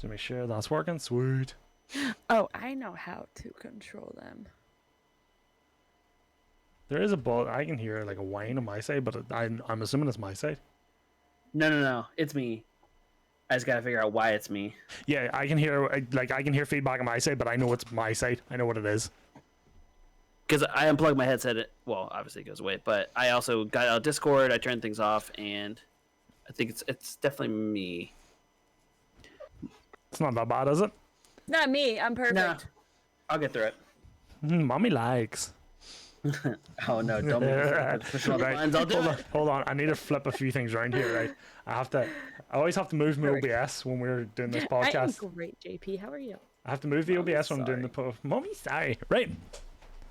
To make sure that's working. Sweet. Oh, I know how to control them. There is a ball. I can hear like a whine on my side, but I'm assuming it's my side. No. It's me. I just gotta figure out why it's me. Yeah, I can hear feedback on my side, but I know it's my side. I know what it is. Because I unplugged my headset. Well, obviously it goes away, but I also got out of Discord. I turned things off, and I think it's definitely me. It's not that bad, is it? Not me. I'm perfect. No, I'll get through it. Mommy likes. Oh no! Don't make me push all the Right. buttons. I'll do it. Hold on. I need to flip a few things around here, right? I always have to move my OBS when we're doing this podcast. I'm great, JP. How are you? I have to move the OBS when I'm doing the Mommy, sorry. Right.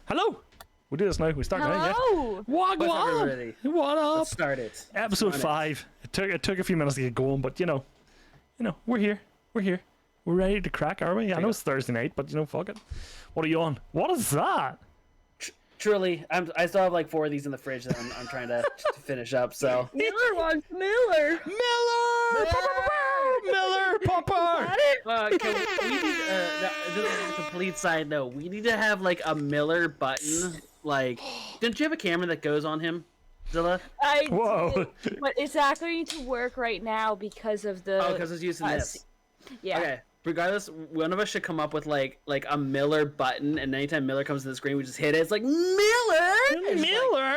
Hello. We'll do this now. We start now, yeah? Hello. What's everybody? What up? Let's start it. Episode 5. It took a few minutes to get going, but you know, we're here. We're ready to crack, are we? I know it's Thursday night, but fuck it. What are you on? What is that? Truly, I still have like 4 of these in the fridge that I'm trying to finish up. So Miller wants Miller. Miller Popper. can we need, this is a complete side note. We need to have like a Miller button. Like, don't you have a camera that goes on him, Zilla? I Whoa. do, but it's not going to work right now because of the. Oh, because it's using this. Yeah. Okay. Regardless, one of us should come up with like a Miller button, and anytime Miller comes to the screen, we just hit it. It's like Miller. Miller.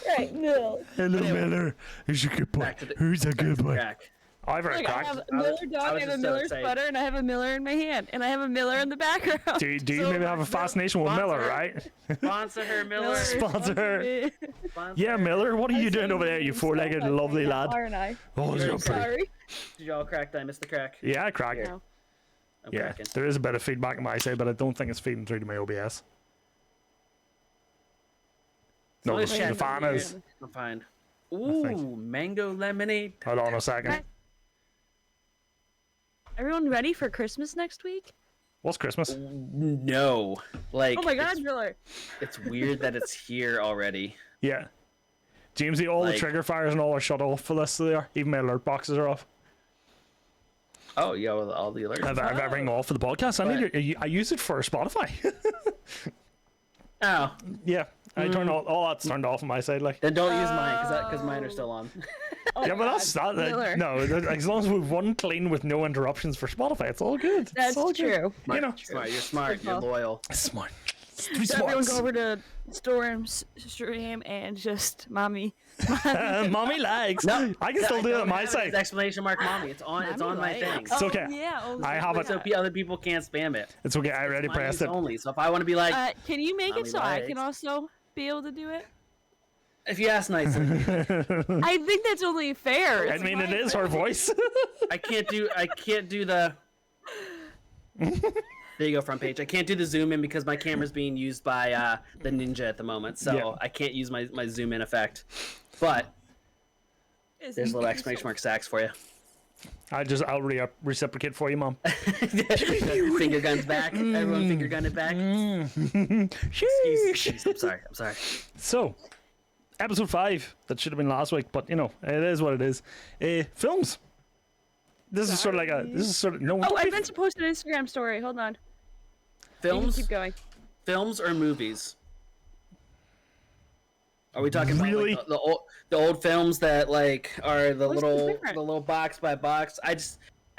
Right. No. Hello, Miller. Who's a good boy? Who's a good boy? Crack. I've heard Look, I crack. have a Miller dog, I have a Miller sputter, and I have a Miller in my hand, and I have a Miller in the background. Do you maybe have a fascination with Miller, right? Sponsor her, Miller. Sponsor her. Sponsor Yeah, her. Miller. What are you doing over there, you four-legged lovely lad? Aren't I? Oh, You're you're pretty. Sorry. Did y'all crack? Did I miss the crack? Yeah, I crack. No. I'm Yeah, cracking. there is a bit of feedback on my side, but I don't think it's feeding through to my OBS. No, Always the chatting fan here. is. I'm fine. think. Ooh, mango lemonade. Hold on a second. Everyone ready for Christmas next week? What's Christmas? No, like Oh my God, Miller! it's weird that it's here already. Yeah. Jamesy, all the Like- trigger fires and all are shut off for this, so they are. Even my alert boxes are off. Oh yeah, with all the alerts. I've everything off for the podcast. I use it for Spotify. Oh, Yeah, I turn all that's turned off on my side, like. then don't use mine because mine are still on. Oh Yeah, my but that's God, that. Miller. No, as long as we've one clean with no interruptions for Spotify, it's all good. That's it's all true. Good. You know, Smart, you're smart. You're loyal. smart. So everyone go over to Storm's stream and just mommy. Mommy likes. No, I can still do it on my side. Exclamation mark, mommy. It's on. It's on my thing. It's okay. Yeah. Oh, I have it. So other people can't spam it. It's okay. I already Mine pressed is it. only. So if I want to be like, Can you make it Mommy so I likes. can also be able to do it? if you ask nicely, I think that's only fair. I It's mean, my it is her voice. I can't do the. There you go, front page. I can't do the zoom in because my camera's being used by the Ninja at the moment, so Yeah. I can't use my zoom in effect. But there's a little exclamation mark Sacks for you. I'll reciprocate for you, Mom. Finger guns back. Everyone finger gun it back. Excuse. I'm sorry. So, episode 5. That should have been last week, but it is what it is. Films. This is sort of like no. Oh, I meant to post an Instagram story. Hold on. You can Films, keep going. films or movies? Are we talking about Really? like, the old films that like are the Which one's little different? the little box by box?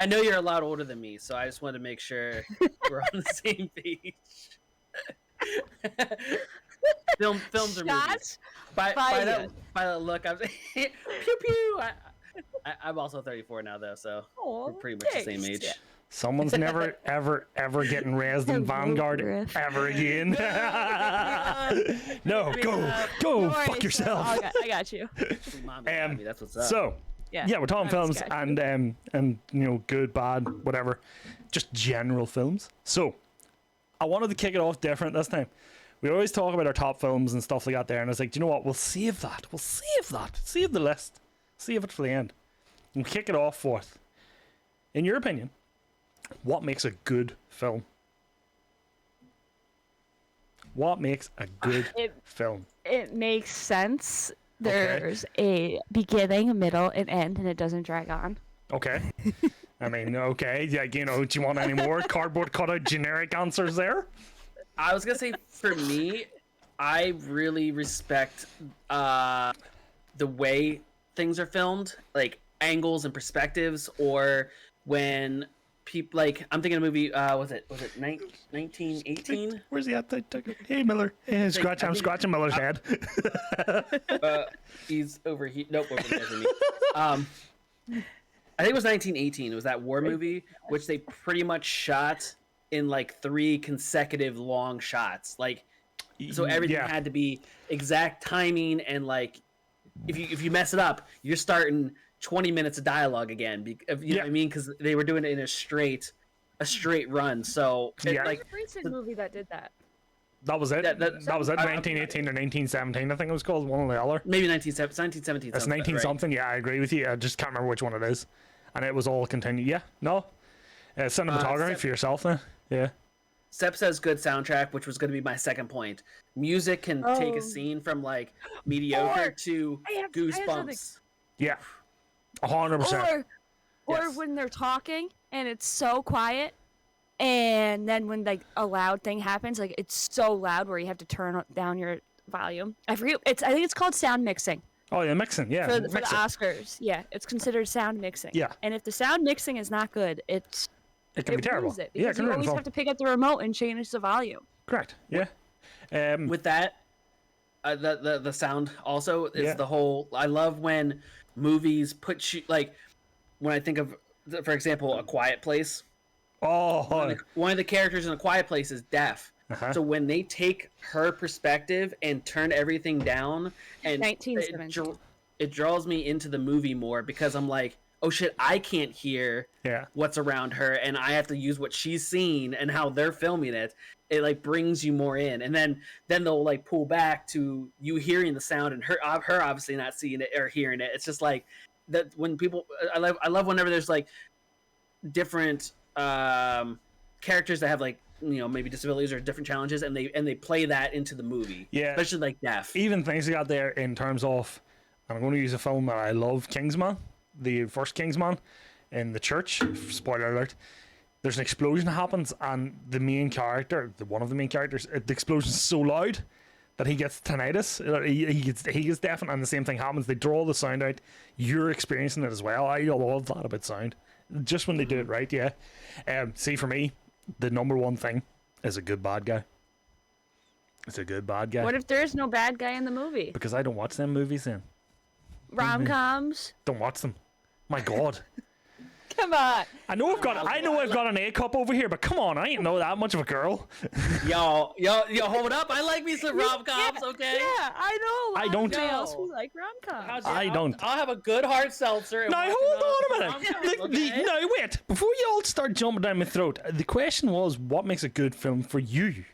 I know you're a lot older than me, so I just wanted to make sure we're on the same page. Films or movies? Shots? By Fire. that look, I'm pew pew. I'm also 34 now though, so Oh, we're pretty much the same thanks. age. Someone's never, ever getting raised in Vanguard Griff. ever again. No, go, Don't worry, fuck yourself. I got you. Mommy got me, that's what's up. So, yeah, we're talking I'm films scared. and good, bad, whatever, just general films. So, I wanted to kick it off different this time. We always talk about our top films and stuff like that there, and I was like, do you know what? We'll save that. Save the list. Save it for the end. And kick it off forth. In your opinion, what makes a good film? What makes a good film? It makes sense. There's a beginning, a middle, an end, and it doesn't drag on. Okay. I mean, okay, yeah, you know, do you want any more cardboard cutout generic answers there? I was gonna say, for me, I really respect the way things are filmed, like angles and perspectives, or when people like I'm thinking of a movie. Was it 1918? Where's he at? Hey, Miller. Hey, I'm scratching Miller's head. He's over here. Nope, over there for me. I think it was 1918. It was that war movie, which they pretty much shot in like 3 consecutive long shots. Like, so everything had to be exact timing, and like, if you mess it up, you're starting 20 minutes of dialogue again. You know what I mean? Because they were doing it in a straight run. So like, a recent movie that did that. That was it. That was it. 1918 or 1917, I think it was called, one or the other. Maybe 1917. It's 19 right? something. Yeah, I agree with you. I just can't remember which one it is. And it was all continued. Yeah, no. Cinematography for yourself then. Yeah. Sep says good soundtrack, which was going to be my second point. Music can take a scene from like mediocre to goosebumps. Yeah. 100%. Or when they're talking and it's so quiet, and then when like a loud thing happens, like it's so loud where you have to turn down your volume. I forget. I think it's called sound mixing. Oh yeah, mixing. Yeah. For the Oscars, yeah, it's considered sound mixing. Yeah. And if the sound mixing is not good, it can be terrible. It because you always have to pick up the remote and change the volume. Correct. Yeah. With that, the sound also is the whole. I love when movies put you like when I think of, for example, A Quiet Place. Oh. One of the characters in A Quiet Place is deaf. So when they take her perspective and turn everything down, and it draws me into the movie more, because I'm like, oh shit, I can't hear what's around her, and I have to use what she's seen and how they're filming it. It like brings you more in, and then they'll like pull back to you hearing the sound and her obviously not seeing it or hearing it. It's just like that when people. I love whenever there's like different characters that have like, you know, maybe disabilities or different challenges, and they play that into the movie. Yeah, especially like deaf. Even things they got there in terms of, and I'm going to use a film that I love, Kingsman, the first Kingsman, in the church. Spoiler alert. There's an explosion that happens, and the main character, one of the main characters, the explosion's so loud that he gets tinnitus. He gets deaf, and the same thing happens. They draw the sound out. You're experiencing it as well. I love that about sound. Just when they do it right, yeah. See, for me, the number one thing is a good bad guy. It's a good bad guy. What if there is no bad guy in the movie? Because I don't watch them movies then. Rom-coms? Don't watch them. My God. Come on. I know I've got an A cup over here, but come on, I ain't know that much of a girl. yo, hold up. I like me some rom-coms, okay? Yeah, I know. I don't. Else who like rom-coms. I don't. I'll have a good hard seltzer. Now hold on a minute. No, wait. Before you all start jumping down my throat, the question was, what makes a good film for you?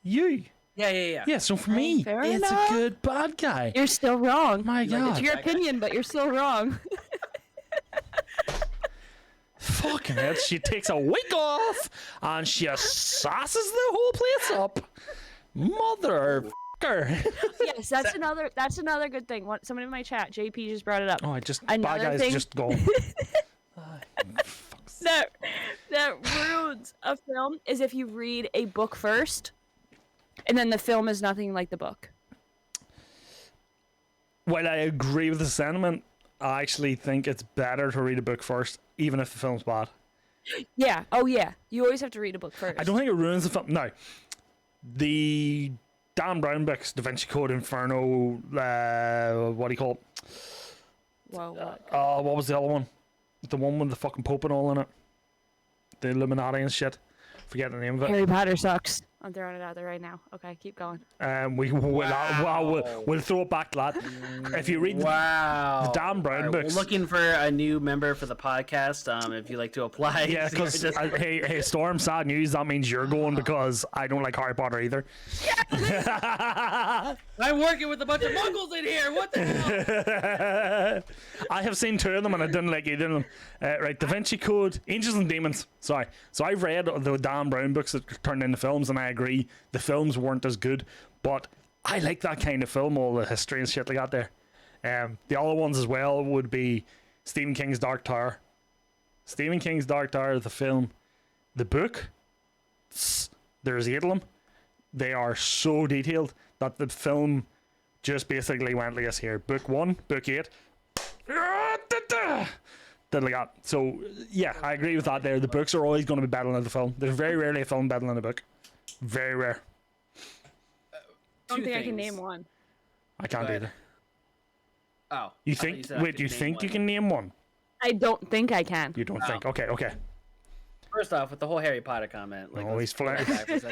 You. Yeah. Yeah, so for me, it's a good bad guy. You're still wrong. My God. It's your opinion, but you're still wrong. Fucking hell, she takes a week off and she sauces the whole place up. Motherfucker. Yes, that's another good thing. Somebody in my chat, JP just brought it up. Oh, bad guys just go. That ruins a film is if you read a book first, and then the film is nothing like the book. While I agree with the sentiment, I actually think it's better to read a book first, even if the film's bad. Yeah. Oh, yeah. You always have to read a book first. I don't think it ruins the film. No. The Dan Brown books, Da Vinci Code, Inferno, what do you call it? Whoa, what? What was the other one? The one with the fucking Pope and all in it. The Illuminati and shit. Forget the name of it. Harry Potter sucks. I'm throwing it out there right now. Okay, keep going. We'll throw it back to that. If you read the Dan Brown books. We're looking for a new member for the podcast. If you'd like to apply. Yeah, because hey, Storm, sad news. That means you're going, because I don't like Harry Potter either. I'm working with a bunch of muggles in here. What the hell? I have seen 2 of them and I didn't like either of them. Right, Da Vinci Code, Angels and Demons. Sorry. So I've read the Dan Brown books that turned into films, and I agree the films weren't as good, but I like that kind of film, all the history and shit like that there. The other ones as well would be Stephen King's Dark Tower. Stephen King's Dark Tower, the film, the book, there's 8 of them. They are so detailed that the film just basically went like this here. Book 1, book 8. Did like that. So, yeah, I agree with that there. The books are always going to be better than the film. There's very rarely a film better than a book. Very rare. I don't think I can name one. I can't either. Oh. You think? Wait, do you think you can name one? I don't think I can. You don't think? Okay. First off, with the whole Harry Potter comment, like, he's flat.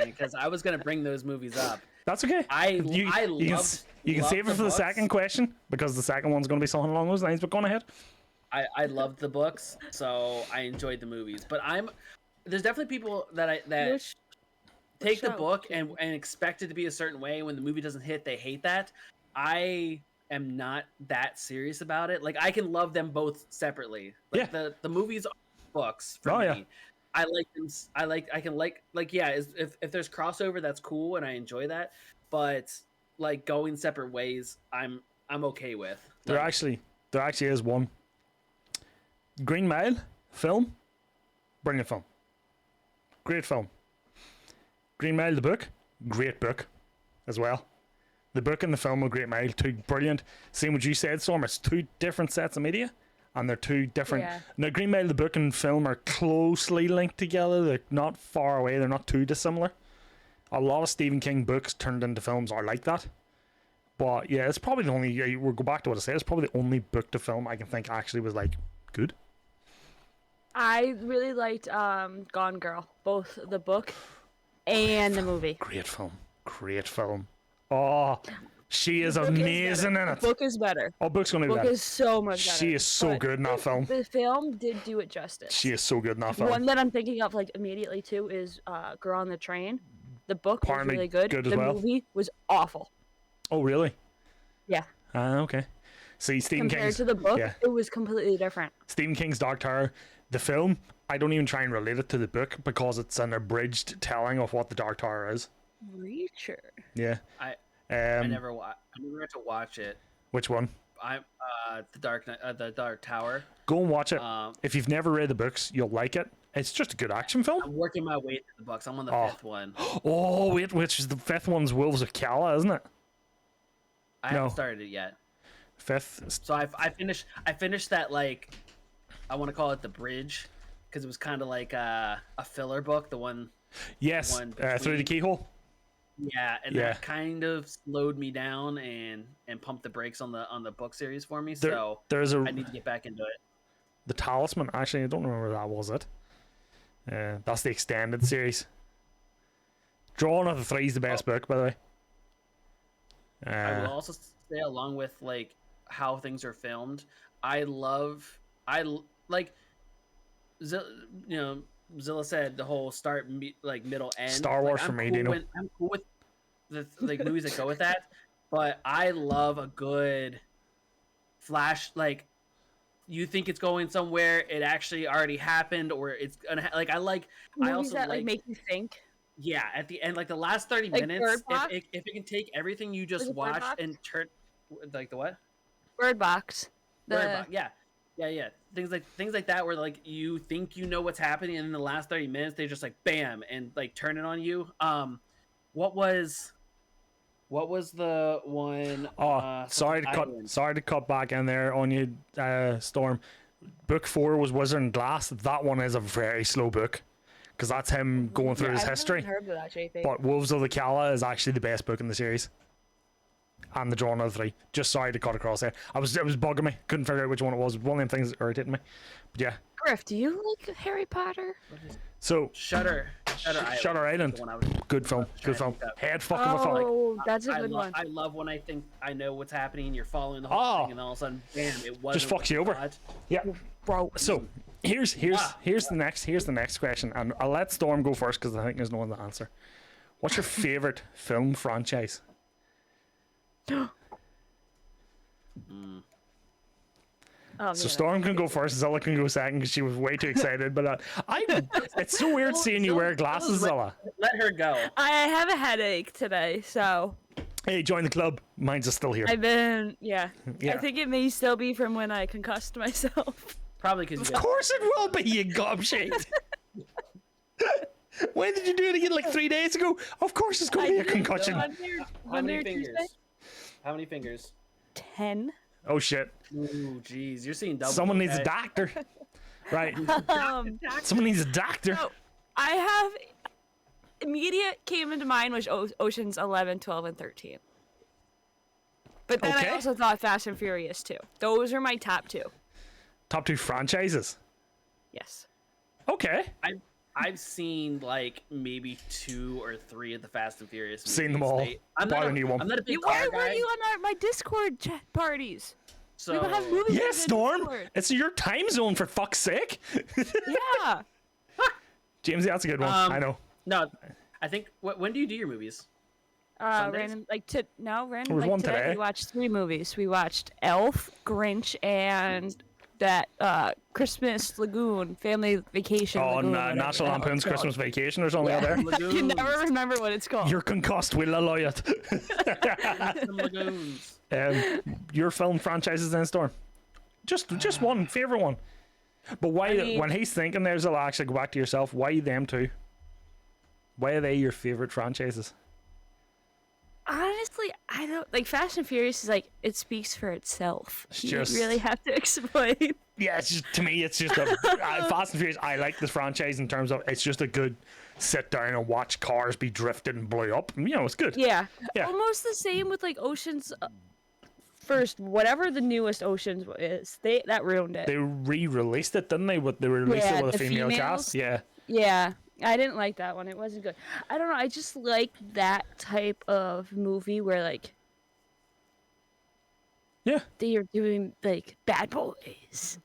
Because I was gonna bring those movies up. That's okay. You can save it for the second question, because the second one's going to be something along those lines. But go on ahead. I loved the books, so I enjoyed the movies. But there's definitely people that take the book and expect it to be a certain way. When the movie doesn't hit, they hate that. I am not that serious about it. Like, I can love them both separately. Like, the movies are books for me. Yeah. I like them. I can like if there's crossover, that's cool and I enjoy that. But like going separate ways, I'm okay with. There actually is one. Green Mile film, brilliant film, great film. Green Mile the book, great book, as well. The book and the film of Green Mile, two brilliant. Same what you said, Storm. It's two different sets of media. And they're two different. Yeah. Now, Green Mile, the book and film are closely linked together. They're not far away. They're not too dissimilar. A lot of Stephen King books turned into films are like that. But yeah, it's probably the only. We'll go back to what I said. It's probably the only book to film I can think actually was like good. I really liked Gone Girl, both the book and the movie. Great film. Great film. Oh. She is amazing in it. The book is better. Oh, book's going to be better. The book is so much better. She is so good in that film. The film did do it justice. She is so good in that film. One that I'm thinking of like immediately too is Girl on the Train. The book was really good. The movie was awful. Oh, really? Yeah. Okay. See, compared to the book, it was completely different. Stephen King's Dark Tower, the film, I don't even try and relate it to the book because it's an abridged telling of what the Dark Tower is. Reacher. Yeah. I never had to watch it. Which one? The Dark Tower. Go and watch it. If you've never read the books, you'll like it. It's just a good action film. I'm working my way through the books. I'm on the 5th one. Oh wait, which is the 5th one's Wolves of Calla, isn't it? I haven't started it yet. 5th. So I finished that, like, I want to call it the bridge, because it was kind of like a filler book. The one. Yes. Through the Keyhole. Yeah, and that kind of slowed me down and pumped the brakes on the book series for me. I need to get back into it. The Talisman, actually, I don't remember that was it. That's the extended series. Drawn of the Three is the best book, by the way. I will also say, along with like how things are filmed, I like, Zilla said the whole start, middle, end. Star Wars for me, Dino. I'm cool with the movies that go with that, but I love a good flash. Like, you think it's going somewhere, it actually already happened, or it's gonna I also that make you think. Yeah, at the end, like the last 30 minutes, if it can take everything you just watched and turn, like the what? Bird Box. Bird Box. Yeah. Things like that, where like you think you know what's happening, and in the last 30 minutes they just like bam and like turn it on you. What was the one? Sorry to cut back in there on you, Storm. Book 4 was Wizard and Glass. That one is a very slow book, because that's him going through his history. Heard of that, JP. But Wolves of the Calla is actually the best book in the series. And the Drawn of the Three. Just sorry to cut across there. It was bugging me. Couldn't figure out which one it was. One of them things that irritated me. But yeah. Griff, do you like Harry Potter? So Shutter Island. Good film. Good film. Head fucking with fun. Oh, that's a good one. I love when I think I know what's happening and you're following the whole thing, and all of a sudden, bam! It wasn't. Just fucks you over. Yeah, bro. So here's the next question, and I'll let Storm go first because I think there's no one to answer. What's your favorite film franchise? So Storm can go first, Zilla can go second because she was way too excited. But it's so weird seeing you wear glasses, Zilla. Let her go. I have a headache today, so. Hey, join the club. Mine's still here. I think it may still be from when I concussed myself. Probably because Of course it will be, you gobshite. When did you do it again? Like 3 days ago? Of course it's going to be a concussion. How many fingers? How many fingers? 10. Oh shit. Ooh, jeez, you're seeing double. Someone needs a doctor. Right. Someone needs a doctor. So I have immediate came into mind was Oceans 11, 12, and 13. But then I also thought Fast and Furious too. Those are my top 2. Top 2 franchises. Yes. Okay. I've seen like maybe 2 or 3 of the Fast and Furious movies. Seen them all. I'm not a big car Why guy. were you on my Discord chat parties? So, we have movies. Yeah, Storm. Discord. It's your time zone, for fuck's sake. Yeah. James, that's a good one. I know. No, I think. When do you do your movies? Random was one today. We watched 3 movies. We watched Elf, Grinch, and that Christmas Lagoon Family Vacation. Oh, Lagoon, National Lampoon's Christmas Vacation or something out there. I can never remember what it's called. You're concussed, we'll allow it. Lagoons. Your film franchises then, Storm? Just one, favourite one. But why, when he's thinking there's I'll actually go back to yourself, why them two? Why are they your favourite franchises? Honestly, I don't like Fast and Furious is like it speaks for itself. You just- really have to explain. Yeah, it's just, to me, it's just Fast and Furious. I like this franchise in terms of it's just a good sit down and watch cars be drifted and blow up. You know, it's good. Yeah. Yeah. Almost the same with like Oceans first, whatever the newest Oceans is. That ruined it. They re-released it, didn't they? They released it with a the female females. cast. Yeah. Yeah. I didn't like that one. It wasn't good. I don't know. I just like that type of movie where like Yeah. they are doing like bad boys.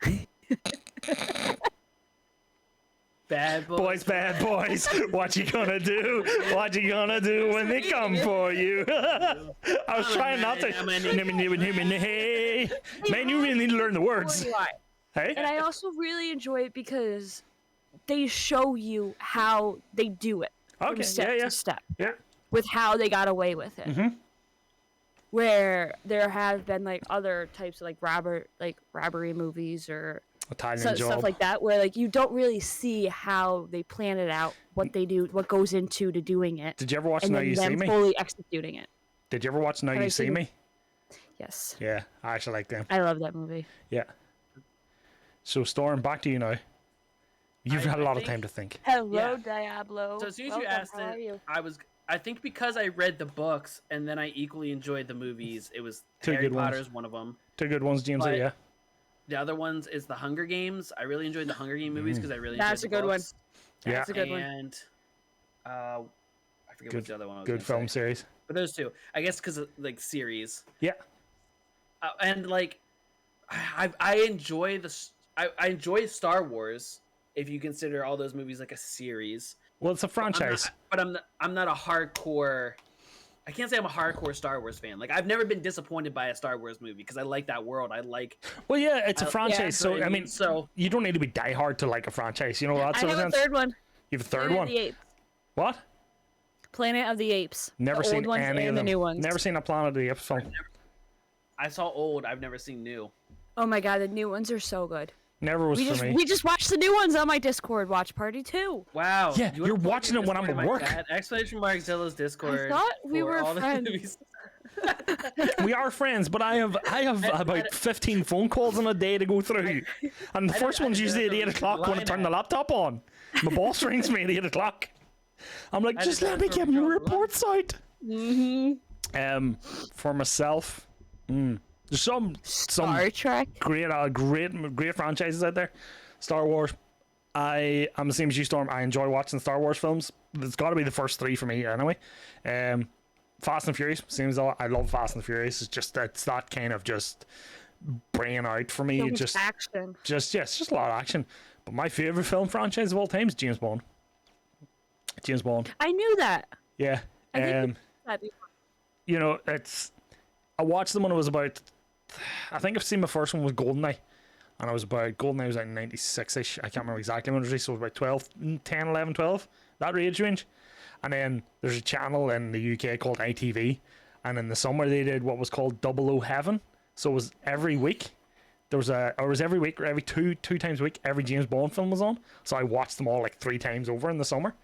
Bad boys. Bad boys. What you gonna do? What you gonna do when they come for you? I was trying not to. Hey, man, you really need to learn the words. Hey. And I also really enjoy it because they show you how they do it from Okay. step Yeah. to step Yeah. with how they got away with it. Mm-hmm. Where there have been like other types of like robbery movies or Italian job. stuff like that where like you don't really see how they plan it out, what they do, what goes into to doing it. Did you ever watch and Now then You See them Me? fully executing it. Did you ever watch Now You See Me? Yes. Yeah, I actually like them. I love that movie. Yeah. So Storm, back to you now. You've had a lot of think- time to think. Hello, Yeah. Diablo. So as soon as you Welcome, asked how are it, you? I think because I read the books and then I equally enjoyed the movies. It was Two Harry good ones. Potter is one of them. Two good ones, James. But- Yeah. The other ones is the Hunger Games. I really enjoyed the Hunger Game movies because I really That's enjoyed a good one. books. Yeah. That's a good one. And I forget what the other one was. Good film series. But those two, I guess, because of like series. Yeah. And like, I enjoy I enjoy Star Wars if you consider all those movies like a series. Well, it's a franchise. I'm not a hardcore. I can't say I'm a hardcore Star Wars fan. Like I've never been disappointed by a Star Wars movie because I like that world. I like. Well, yeah, it's a franchise. So I mean, so you don't need to be diehard to like a franchise. You know that I sort of have a sense. third one. You have a third Planet one. of the Apes. What? Planet of the Apes. Never the seen old ones any and of the them. new ones. Never seen a Planet of the Apes film. I saw old. I've never seen new. Oh my god, the new ones are so good. Never was for me. We just watched the new ones on my Discord watch party too. Wow. Yeah, you you're wanna watching it when I'm at work. Exclamation mark Zilla's Discord. I thought we for were all the friends. movies. We are friends, but I have about 15 phone calls in a day to go through, and the first one's usually at 8 o'clock when I turn the laptop on. My boss rings me at 8 o'clock. I'm like, just let me get my reports out. For myself, there's some Star Trek. great franchises out there. Star Wars. I'm the same as you, Storm. I enjoy watching Star Wars films. It's got to be the first 3 for me anyway. Fast and Furious. Seems I love Fast and Furious. It's that kind of just bringing out for me. So much action. It's just a lot of action. But my favorite film franchise of all time is James Bond. James Bond. I knew that. Yeah. I think that'd be fun. You know, I watched them when I was about. I think I've seen my first one was GoldenEye. And I was about, GoldenEye was like 96-ish. I can't remember exactly when it was released. So it was about 12, 10, 11, 12. That age range. And then there's a channel in the UK called ITV. And in the summer they did what was called 00 Heaven. So it was every week there was every week or every two times a week, every James Bond film was on. So I watched them all like 3 times over in the summer.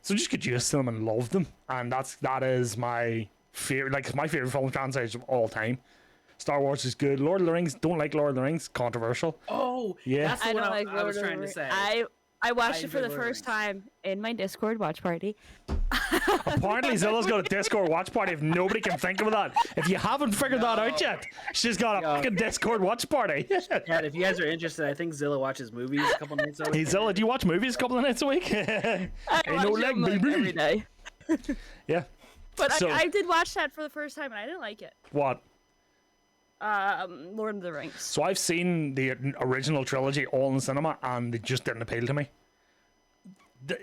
So just get used to them and love them. And that is my favorite, like my favorite film franchise of all time. Star Wars is good. Lord of the Rings, don't like Lord of the Rings, controversial. Oh, yeah. That's the one I was trying to say. I watched it for the first time in my Discord watch party. Apparently Zilla's got a Discord watch party if nobody can think of that. If you haven't figured that out yet, she's got a fucking Discord watch party. Yeah, if you guys are interested, I think Zilla watches movies a couple nights a week. Hey Zilla, do you watch movies a couple of nights a week? I watch them every day. Yeah. But so, I did watch that for the first time and I didn't like it. What? Lord of the Rings. So I've seen the original trilogy all in the cinema and they just didn't appeal to me.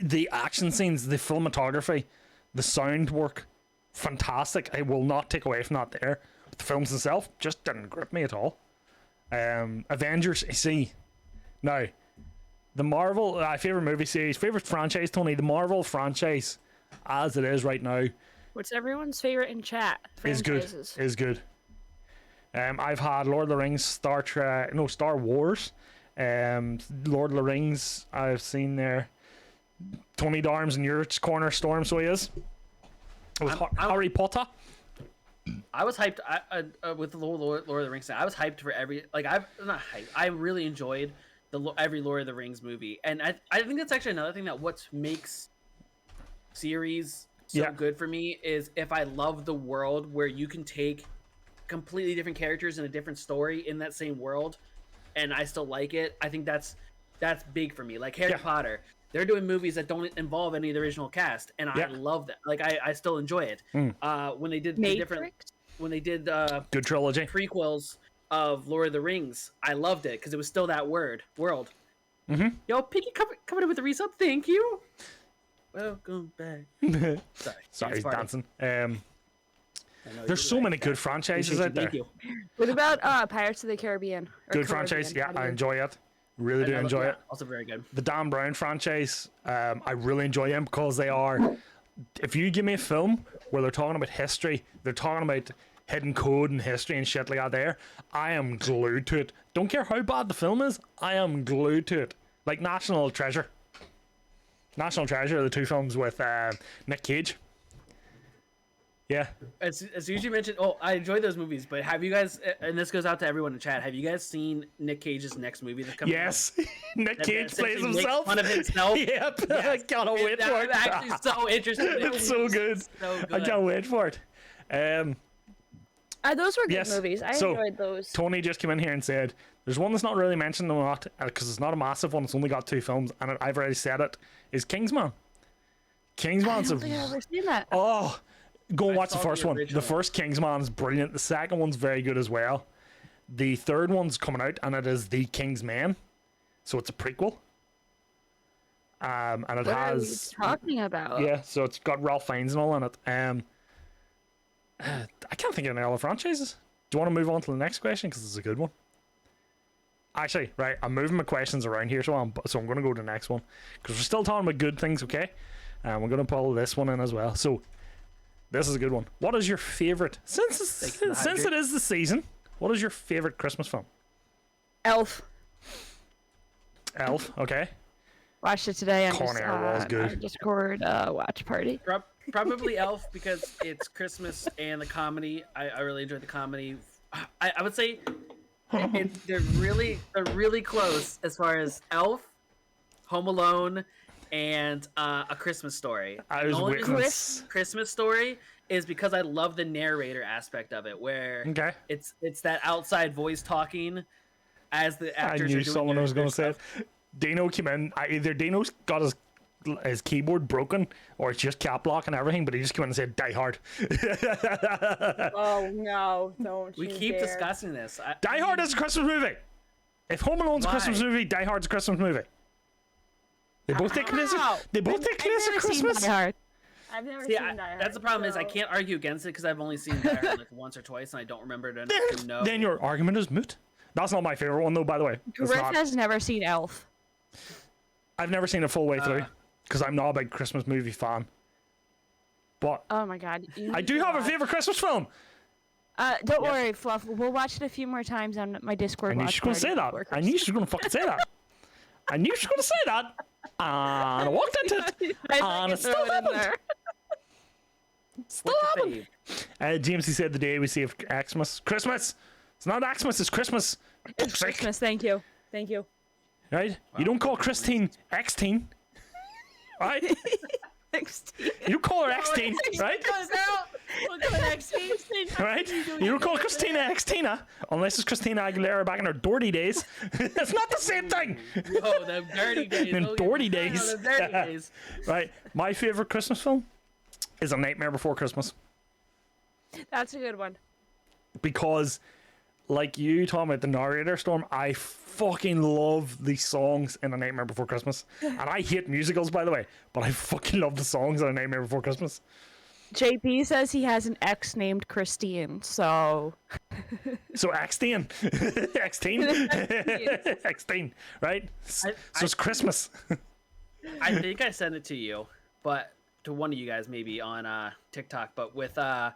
The action scenes, the cinematography, the sound work, fantastic. I will not take away from that there. But the films themselves just didn't grip me at all. Avengers, see, now, the Marvel, favorite movie series, favorite franchise, Tony, the Marvel franchise, as it is right now. What's everyone's favorite in chat? Is good. I've had Lord of the Rings, Star Wars, Lord of the Rings. I've seen there. Tony Darm's in your corner, Storm, so he is. Harry Potter. I was hyped with the Lord of the Rings. I was hyped for every I really enjoyed every Lord of the Rings movie, and I think that's actually another thing that what makes series so good for me is if I love the world where you can take completely different characters in a different story in that same world, and I still like it. I think that's big for me. Like Harry Potter. They're doing movies that don't involve any of the original cast, and I love that. Like I still enjoy it. When they did good trilogy prequels of Lord of the Rings, I loved it because it was still that world. Mm-hmm. Yo, Piggy coming in with the resub. Thank you. Welcome back. Sorry, he's dancing. There's so many good franchises out there. Thank you. What about Pirates of the Caribbean? Good franchise. Yeah, I enjoy it. Really do enjoy it. Also very good. The Dan Brown franchise, I really enjoy them because they are. If you give me a film where they're talking about history, they're talking about hidden code and history and shit like that, I am glued to it. Don't care how bad the film is, I am glued to it. Like National Treasure. National Treasure are the 2 films with Nick Cage. Yeah. As soon as you mentioned, I enjoy those movies, but have you guys, and this goes out to everyone in chat, have you guys seen Nick Cage's next movie that's coming out? Yes. Nick Cage plays himself. Fun of himself. Yep. Yes. I can't wait for it. I'm actually so interested. It's so good. I can't wait for it. Those were good movies. I enjoyed those. Tony just came in here and said, there's one that's not really mentioned a lot, because it's not a massive one, it's only got 2 films, and I've already said it, is Kingsman. Kingsman's I don't think I've ever seen that. Oh, go and watch the first one. original. The first Kingsman's brilliant. The second one's very good as well. The third one's coming out, and it is The King's Man. So it's a prequel. And it what has. What are you talking about? Yeah, so it's got Ralph Fiennes and all in it. I can't think of any other franchises. Do you want to move on to the next question? Because it's a good one. Actually, right, I'm moving my questions around here, so I'm going to go to the next one. Because we're still talking about good things, okay? And we're going to pull this one in as well. So. This is a good one. What is your favorite, since it is the season, what is your favorite Christmas film? Elf. Elf, okay. Watched it today on Discord watch party. Probably Elf because it's Christmas and the comedy. I really enjoyed the comedy. I would say they're really close as far as Elf, Home Alone, and A Christmas Story. Christmas Story is because I love the narrator aspect of it, where it's that outside voice talking as the actors. I knew someone was going to say it. Dino came in. Either Dino's got his keyboard broken, or it's just cap lock and everything, but he just came in and said Die Hard. Oh no! Don't we keep discussing this. Die Hard is a Christmas movie. If Home Alone's a Christmas movie, Die Hard's a Christmas movie. They both take place. They both take place at Christmas. I've never seen Die Hard. That's the problem is I can't argue against it because I've only seen Die Hard like once or twice and I don't remember it enough to know. Then your argument is moot. That's not my favorite one though, by the way. Griff has never seen Elf. I've never seen it full way through because I'm not a big Christmas movie fan. But oh my god, I do have a favorite Christmas film. Don't worry, Fluff. We'll watch it a few more times on my Discord. I knew she was going to say that. I knew she was going to fucking say that. I knew she was going to say that. And I walked into it. And it still happened. Still happened. Jamesy said the day we saved Xmas. Christmas! It's not Xmas, it's Christmas. It's Christmas, thank you. Thank you. Right? Wow. You don't call Christine X-teen. Right? X-teen. You don't call her X-teen, right? Right? You don't call Christina X-tina unless it's Christina Aguilera back in her Doherty days. It's not the same thing. Oh, them dirty days. In Doherty days. Oh, them dirty days. Right. My favorite Christmas film is A Nightmare Before Christmas. That's a good one. Because, like you talking about the narrator, Storm, I fucking love the songs in A Nightmare Before Christmas. And I hate musicals, by the way, but I fucking love the songs in A Nightmare Before Christmas. JP says he has an ex named Christine, so... So X-teen. X-teen. X-teen, right? So it's Christmas. I think I sent it to you, but to one of you guys maybe on TikTok, but with The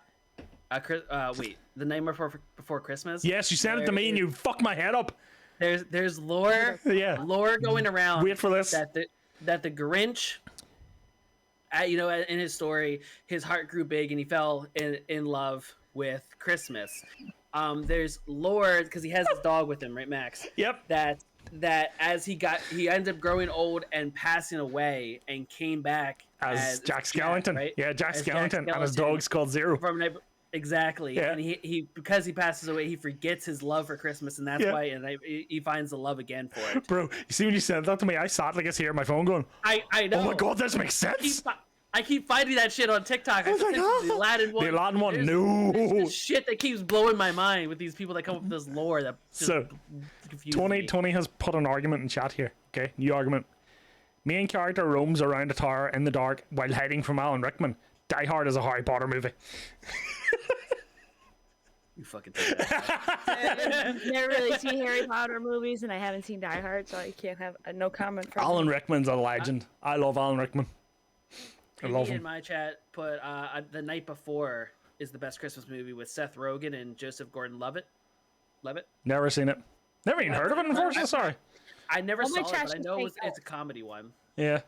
Nightmare Before Christmas. Yes, you sent it to me and you fucked my head up. There's lore going around. Wait for this. That the Grinch, in his story, his heart grew big and he fell in love with Christmas. There's lore because he has his dog with him, right, Max? Yep. That as he ended up growing old and passing away and came back as Jack Skellington, right? Yeah, Jack Skellington, and his dog's called Zero. Exactly, yeah. And he because he passes away, he forgets his love for Christmas, and that's why, and he finds the love again for it. Bro, you see when you said that to me, I sat like this here on my phone going, I know. Oh my god, this makes sense. I keep finding that shit on TikTok. I was like, the Aladdin one. The Aladdin one, no. There's shit that keeps blowing my mind with these people that come up with this lore that just confuses me. Tony has put an argument in chat here. Okay, new argument. Main character roams around a tower in the dark while hiding from Alan Rickman. Die Hard is a Harry Potter movie. You fucking take that. I never really seen Harry Potter movies, and I haven't seen Die Hard, so I can't have no comment. Alan Rickman's a legend. I love Alan Rickman. I love him. In my chat, put The Night Before is the best Christmas movie with Seth Rogen and Joseph Gordon-Levitt. Never seen it. Never even heard of it, unfortunately. Sorry. I never saw it, but I know it's a comedy one. Yeah.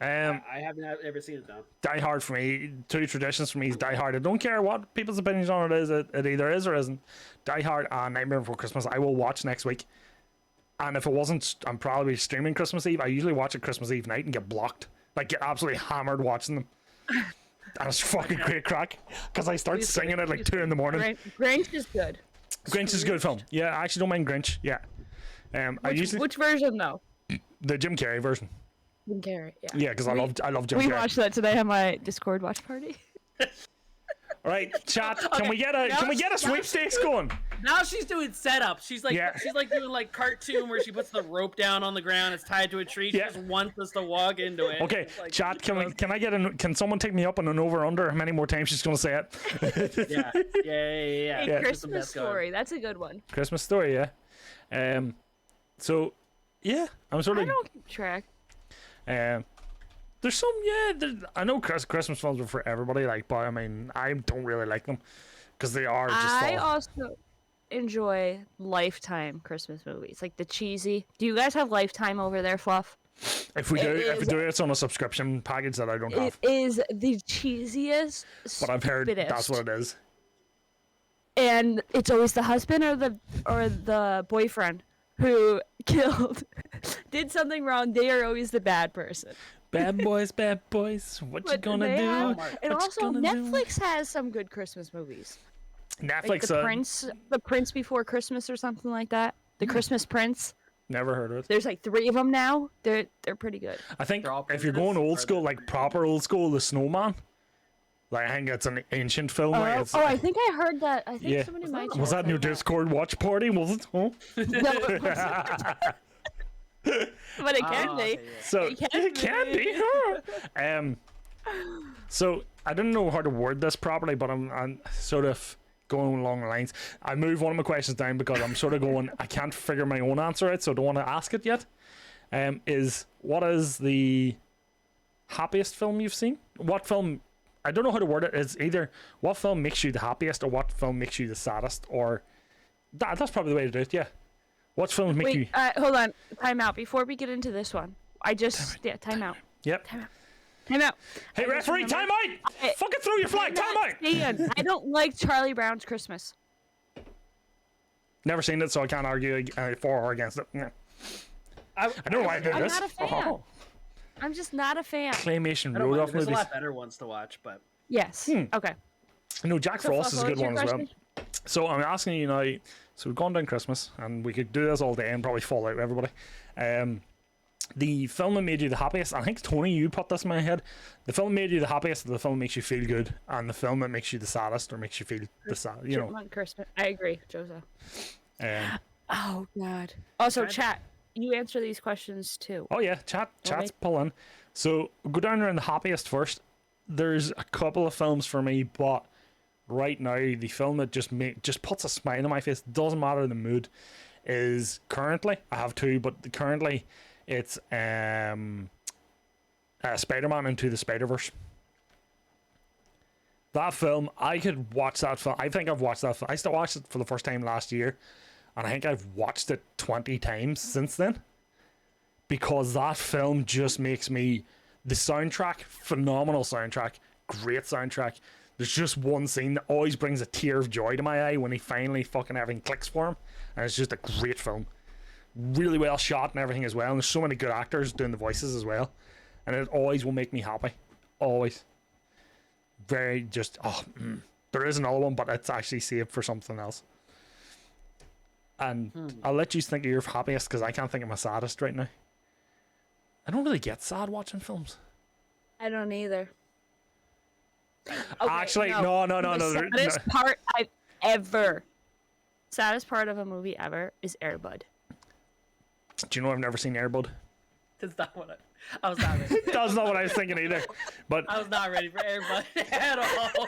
I haven't ever seen it though. Die Hard for me, two traditions for me is Die Hard. I don't care what people's opinions on it is. It either is or isn't. Die Hard and Nightmare Before Christmas I will watch next week. And if it wasn't, I'm probably streaming Christmas Eve. I usually watch it Christmas Eve night and get blocked. Like, get absolutely hammered watching them. And it's fucking great crack. Because I start singing it like 2 in the morning. Grinch is good. Grinch is a good film. Yeah, I actually don't mind Grinch. Yeah. Which version though? The Jim Carrey version. Jim Carrey, yeah. Yeah, because I love Jim Carrey. We watched that today on my Discord watch party. All right, chat. Can we get a sweepstakes going? Now she's doing setup. She's like doing like cartoon where she puts the rope down on the ground. It's tied to a tree. She just wants us to walk into it. Okay, like, chat. Can someone take me up on an over under? How many more times she's gonna say it? Yeah. Hey, Christmas Story. That's a good one. Christmas Story. Yeah. So, yeah, I'm sort of. I don't keep track. There's some, I know Christmas films are for everybody, like, but I mean, I don't really like them because they are just. I also enjoy Lifetime Christmas movies, like the cheesy. Do you guys have Lifetime over there, Fluff? If we do, it's on a subscription package that I don't have. It is the cheesiest. But I've heard that's what it is. And it's always the husband or the boyfriend who did something wrong. They are always the bad person. Bad boys, what you gonna do? And also, Netflix has some good Christmas movies. Netflix, like the Prince Before Christmas or something like that. The Christmas Prince. Never heard of it. There's like 3 of them now. They're pretty good. I think if you're going old school, like proper old school, The Snowman. Like, I think it's an ancient film. I think I heard that. I think somebody might. Was that in your Discord watch party? Was it? Huh? No, it wasn't. But it can be. So it can be. So I don't know how to word this properly, but I'm sort of going along the lines. I move one of my questions down because I'm sort of going. I can't figure my own answer out, so I don't want to ask it yet. What is the happiest film you've seen? What film I don't know how to word it. It's either what film makes you the happiest or what film makes you the saddest, or that's probably the way to do it. Yeah. What films make you? Hold on. Time out. Before we get into this one, time out. Yep. Time out. Hey, referee, time out! Fucking throw your flag, time out! I don't like Charlie Brown's Christmas. Never seen it, so I can't argue for or against it. Yeah. I don't know why I did this. I'm not a fan. Oh. I'm just not a fan. Claymation Rudolph movies. There's a lot better ones to watch, but yes. Okay. No, Jack Frost is a good one as well. So I'm asking you now. So we've gone down Christmas, and we could do this all day and probably fall out with everybody. The film that made you the happiest. I think Tony, you put this in my head. The film that made you the happiest. The film that makes you feel good, and the film that makes you the saddest or makes you feel the sad. You know. Christmas. I agree, Joseph. Oh God. Also, chat. You answer these questions too. Oh yeah, chat's pulling. So we'll go down around the happiest first. There's a couple of films for me, but right now the film that just puts a smile on my face, doesn't matter the mood, is currently, I have two, but currently it's Spider-Man Into the Spider-Verse. That film, I could watch that film. I think I've watched that film. I still watched it for the first time last year, and I think I've watched it 20 times since then, because that film just makes me, the soundtrack, phenomenal soundtrack, great soundtrack. There's just one scene that always brings a tear of joy to my eye when he finally fucking everything clicks for him, and it's just a great film. Really well shot and everything as well, and there's so many good actors doing the voices as well, and it always will make me happy. Always. Very just, there is another one, but it's actually saved for something else. And I'll let you think of your happiest, because I can't think of my saddest right now. I don't really get sad watching films. I don't either. Okay, actually, no. The saddest part I've ever, saddest part of a movie ever is Air Bud. Do you know I've never seen Air Bud? That's not what I was not ready. That's not what I was thinking either. But I was not ready for Air Bud at all.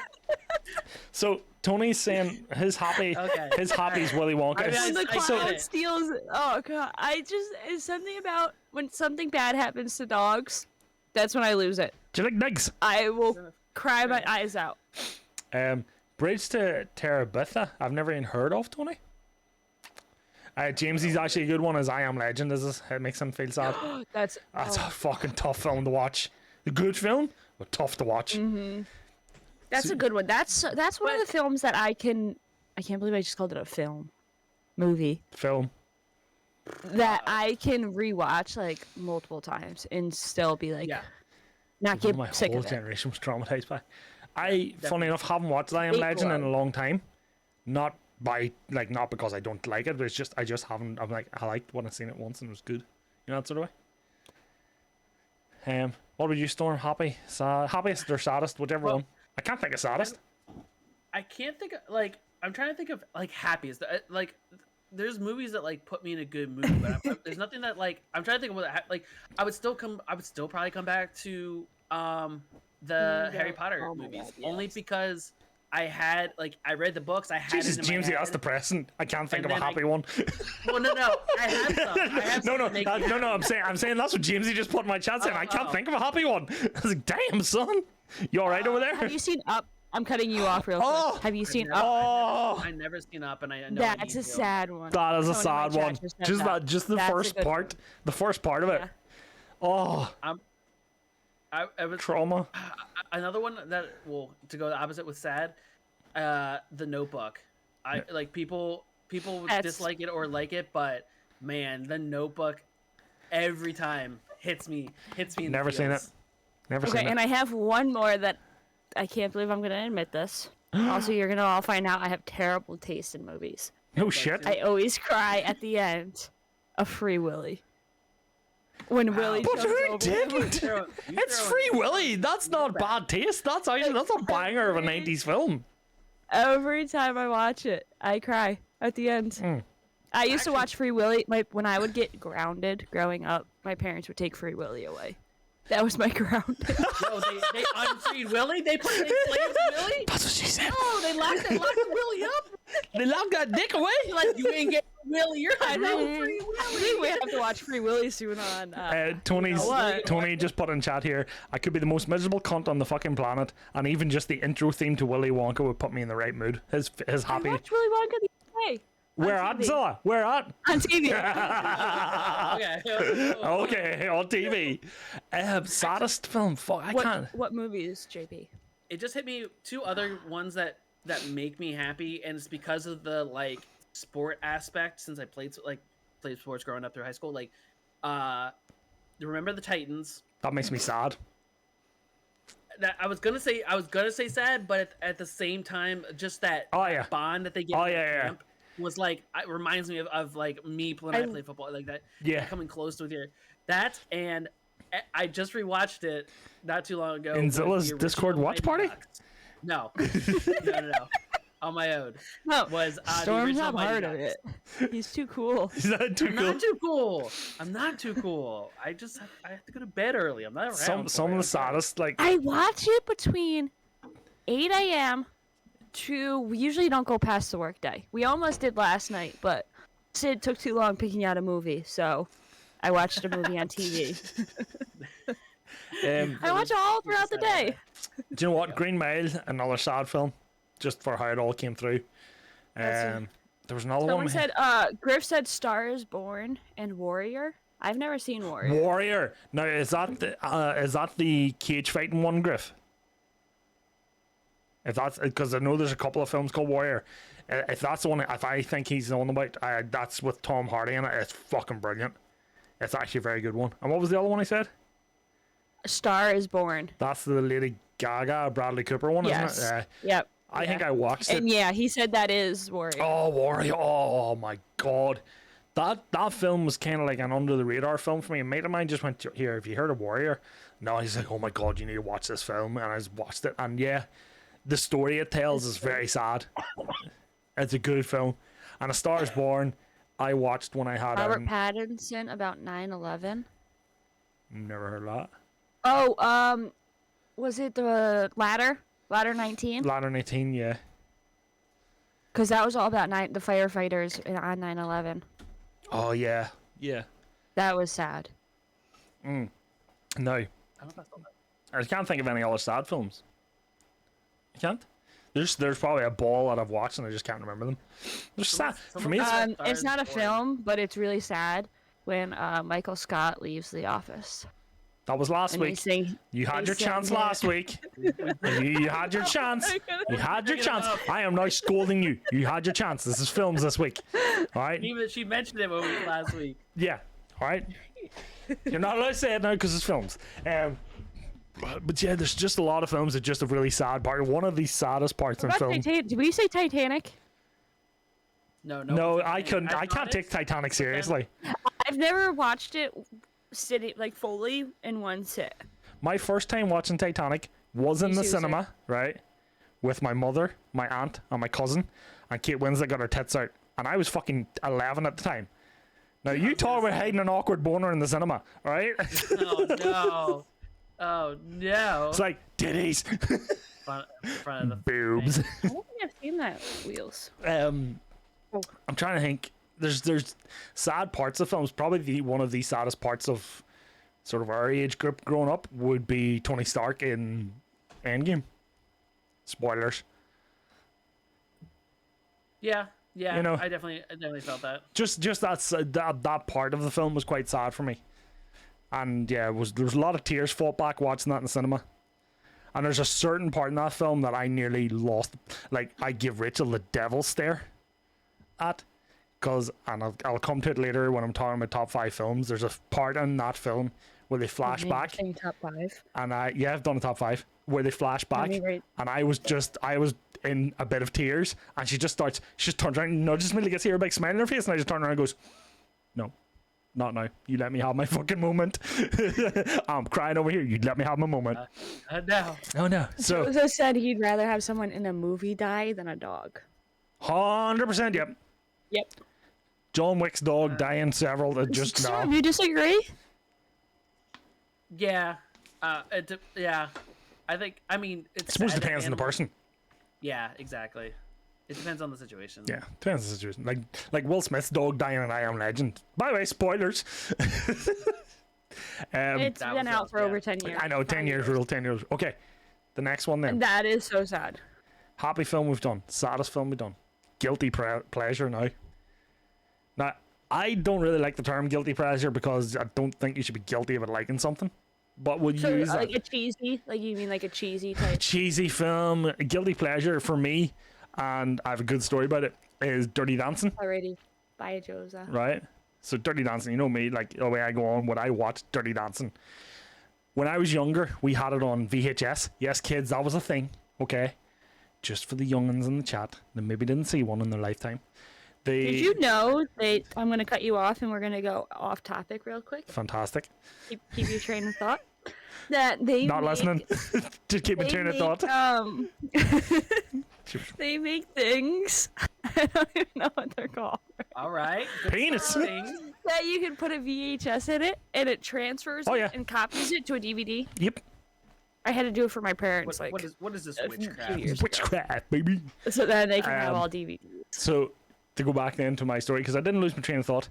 So Tony's saying his happy's Willy Wonka. When the clown steals it. Oh god, it's something about when something bad happens to dogs. That's when I lose it. Do you like Nigs? I will cry my eyes out. Bridge to Terabitha. I've never even heard of, Tony. Jamesy's actually a good one as I Am Legend. It makes him feel sad. That's a fucking tough film to watch. A good film, but tough to watch. Mm-hmm. That's a good one. That's one of the films that I can't believe I just called it a movie. That I can rewatch like multiple times and still be like, not get sick of it. My whole generation was traumatized by. Funny enough, haven't watched I Am Legend in a long time. Not because I don't like it, but it's just I just haven't. I'm like, I liked when I seen it once and it was good. You know, that sort of way. What would you, Storm? Happiest or saddest, whichever one. I can't think of saddest. I can't think of I'm trying to think of happiest. There's movies that put me in a good mood, but there's nothing that I'm trying to think of what I would still probably come back to the Harry Potter movies, only because I had I read the books. I had Jesus, James, that's depressing. I can't think of a happy one. Well, no, I have some. No. I'm saying that's what Jamesy just put in my chat saying. I can't think of a happy one. I was like, damn, son, you all right over there? Have you seen Up? I'm cutting you off real quick. Have you seen Up? I never seen Up, and I know that's a sad one. That is a sad one. Just the first part. The first part of it. Yeah. I was trauma. Another one that to go the opposite with sad, The Notebook. People dislike it or like it, but man, The Notebook every time hits me. Never seen it. Never seen it. And I have one more that I can't believe I'm gonna admit this. Also, you're gonna all find out I have terrible taste in movies. No shit. I always cry at the end of Free Willy. When Willy but who didn't? It's Free Willy. That's not bad taste. That's a banger of a 90s film. Every time I watch it, I cry at the end. I used to watch Free Willy. When I would get grounded growing up, my parents would take Free Willy away. That was my ground. No, they unfreed Willie. They enslaved Willie. That's what she said. Oh, they locked Willie up. They locked that dick away. Like, you ain't getting Willie. You're I not know. Free I Willie. think we have to watch Free Willy soon on. Tony just put in chat here. I could be the most miserable cunt on the fucking planet, and even just the intro theme to Willy Wonka would put me in the right mood. His happy. I watched Willy Wonka the other day. Where at, Zilla? Where at? On TV. Okay. Okay, on TV. Saddest film. Fuck, I can't. What movies, JP? It just hit me. Two other ones that make me happy, and it's because of the like sport aspect. Since I played sports growing up through high school, like, remember the Titans? That makes me sad. That I was gonna say sad, but at the same time, just that bond that they get. Camp was like, it reminds me of like me when I played football, like that. Yeah, coming close to here. That, and I just rewatched it not too long ago. In Zilla's Discord watch party? No. On my own. No, was Storm's the not original part of it. He's too cool. He's not too cool. I'm not too cool. I have to go to bed early. I'm not around. Some of the saddest, like, I watch it between 8 a.m. to, we usually don't go past the workday. We almost did last night, but Sid took too long picking out a movie, so I watched a movie on TV. I watch it all throughout the day. Do you know what? Green Mile, another sad film, just for how it all came through. There was another Someone one. said, Griff said Star is Born and Warrior. I've never seen Warrior. Warrior. Now, is that the cage fighting one, Griff? If that's because I know there's a couple of films called Warrior. If that's the one, if I think he's the one about, that's with Tom Hardy in it. It's fucking brilliant. It's actually a very good one. And what was the other one I said? Star is Born. That's the Lady Gaga, Bradley Cooper one, yes. isn't it? Yep. I think I watched it. And yeah, he said that is Warrior. Oh, Warrior. Oh my god. That film was kind of like an under the radar film for me. A mate of mine just went, here, have you heard of Warrior? No, he's like, oh my god, you need to watch this film. And I just watched it. And yeah, the story it tells is very sad. It's a good film. And A Star is Born, I watched when I had Robert Pattinson about 9/11. Never heard of that. Oh, was it the Ladder 19? Ladder 19, yeah. Because that was all about the firefighters on 9/11. Oh yeah, yeah. That was sad. No, I can't think of any other sad films. You can't? There's probably a ball that I've watched and I just can't remember them. There's sad. For me, it's not a film, but it's really sad when Michael Scott leaves The Office. That was last week. You had your chance last week. You had your chance. You had your chance. I am now scolding you. You had your chance. This is films this week. All right? Even she mentioned it last week. Yeah. All right? You're not allowed to say it now because it's films. But yeah, there's just a lot of films that just have really sad part. One of the saddest parts in film. Did we say Titanic? No, I couldn't. I can't take Titanic seriously. I've never watched it sitting like fully in one sit. My first time watching Titanic was in the cinema, right, with my mother, my aunt, and my cousin, and Kate Winslet got her tits out, and I was fucking 11 at the time. Now you talk about hiding an awkward boner in the cinema, right? Oh no! Oh no! It's like titties, front of the boobs. I don't think I've seen that. Wheels. I'm trying to think. There's sad parts of films. Probably one of the saddest parts of sort of our age group growing up would be Tony Stark in Endgame. Spoilers. Yeah, you know, I definitely felt that. Just that part of the film was quite sad for me, and yeah, there was a lot of tears fought back watching that in the cinema. And there's a certain part in that film that I nearly lost. Like, I give Rachel the devil stare at. And I'll come to it later when I'm talking about top 5 films. There's a part in that film where they flash back. Top 5. And I've done a top 5 where they flash back. And I was in a bit of tears. And she just turns around and nudges me, gets here a big smile on her face. And I just turn around and goes, no, not now. You let me have my fucking moment. I'm crying over here. You let me have my moment. No. Oh no. So said he'd rather have someone in a movie die than a dog. 100%. Yep. Yep. John Wick's dog dying several that just so, you disagree? Yeah. Yeah. I mean, I suppose it depends on the person. Yeah, exactly. It depends on the situation. Yeah, depends on the situation. Like Will Smith's dog dying in I Am Legend. By the way, spoilers. It's been out for over 10 years. I know, 10 years rule, 10 years. Okay, the next one then. That is so sad. Happy film we've done. Saddest film we've done. Guilty pleasure now. Now, I don't really like the term guilty pleasure because I don't think you should be guilty of liking something. But would you use like a cheesy, like you mean like a cheesy type? Cheesy film, guilty pleasure for me, and I have a good story about it, is Dirty Dancing. Alrighty. Bye, Josa. Right? So Dirty Dancing, you know me, like the way I go on, when I watch Dirty Dancing. When I was younger, we had it on VHS. Yes, kids, that was a thing, okay? Just for the young'uns in the chat that maybe didn't see one in their lifetime. Did you know I'm going to cut you off and we're going to go off topic real quick? Fantastic. Keep your train of thought. That they Not listening. Just keep my train of thought. They make things. I don't even know what they're called. All right. Penis. That you can put a VHS in it and it transfers and copies it to a DVD. Yep. I had to do it for my parents. What is this witchcraft? Witchcraft, baby. So then they can have all DVDs. So to go back then to my story, because I didn't lose my train of thought,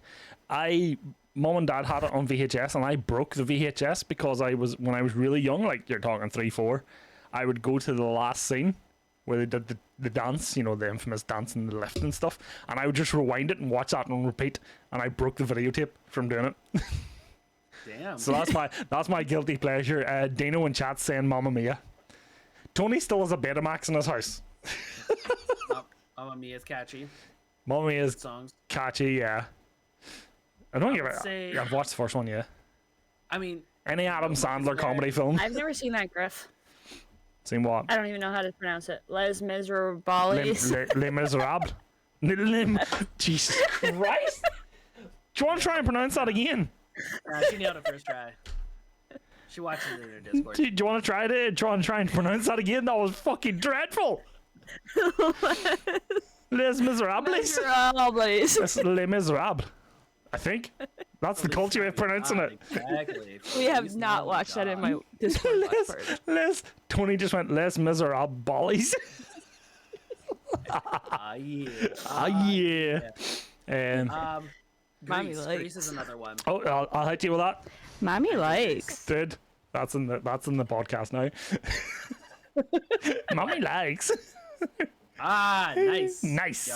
Mom and Dad had it on VHS, and I broke the VHS because when I was really young, like you're talking 3, 4, I would go to the last scene where they did the dance, you know, the infamous dance and the lift and stuff, and I would just rewind it and watch that on repeat, and I broke the videotape from doing it. Damn. So that's my guilty pleasure. Dino in chat saying Mamma Mia. Tony still has a Betamax in his house. Mamma Mia is catchy. Mamma Mia is songs. Catchy, yeah. I don't give it. I've watched the first one, yeah. I mean, any Adam Sandler comedy film. I've never seen that, Griff. Seen what? I don't even know how to pronounce it. Les Miserables. Les Miserables. Jesus Christ! Do you want to try and pronounce that again? She nailed it first try. She watches it in her Discord. Do you want to try it? Try and pronounce that again? That was fucking dreadful. Les Miserables. Les Miserables. I think that's the culture way of pronouncing it. Exactly. We have not watched that in my Discord. Tony just went Les Miserables. Yeah. Mommy likes. Grease is another one. Oh, I'll hit you with that. Mommy likes. Dude, that's in the podcast now. Mommy likes. Nice. Nice. Yo,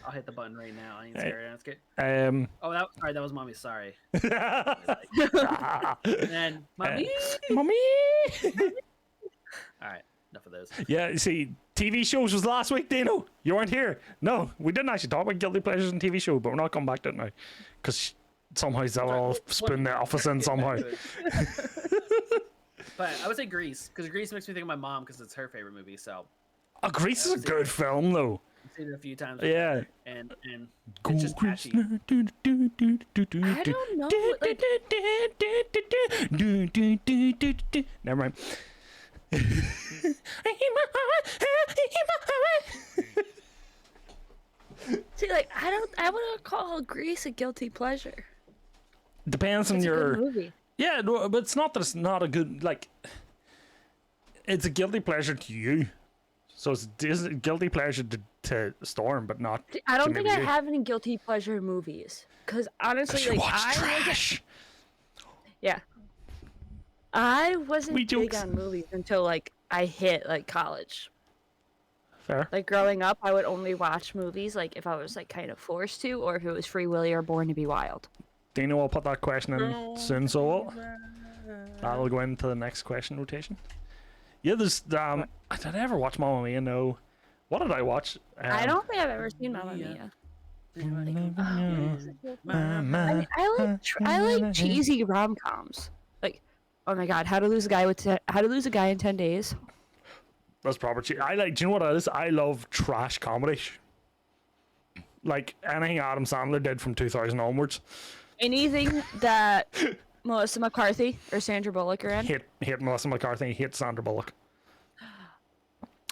I'll hit the button right now. I ain't scared. That's good. Sorry, that was Mommy. Sorry. And then Mommy. Mommy. All right, enough of those. Yeah, you see, TV shows was last week, Dino. You weren't here. No, we didn't actually talk about guilty pleasures in TV show, but we're not coming back to it now because somehow they'll all spin the office in somehow. But I would say Grease, because Grease makes me think of my mom because it's her favorite movie. So. Grease is a good film, though. I've seen it a few times. Yeah. And it's just catchy. I don't know. Never mind. See, like I wouldn't call Grease a guilty pleasure. Depends on your. It's a good movie. Yeah, no, but it's not that it's not a good It's a guilty pleasure to you. So it's a guilty pleasure to Storm, but not. I don't think I have any guilty pleasure movies because honestly, trash. Yeah. I wasn't big on movies until I hit college. Fair. Like growing up, I would only watch movies if I was kind of forced to, or if it was Free Willy or Born to Be Wild. Dino will put that question in soon, so that'll go into the next question rotation. Yeah, there's did I ever watch Mamma Mia? No. What did I watch? I don't think I've ever seen Mamma Mia. I like cheesy rom-coms. Oh my god, How to Lose a Guy in 10 Days. That's proper cheese. Do you know what it is? I love trash comedy. Like anything Adam Sandler did from 2000 onwards. Anything that Melissa McCarthy or Sandra Bullock are in. Hate Melissa McCarthy. Hate Sandra Bullock.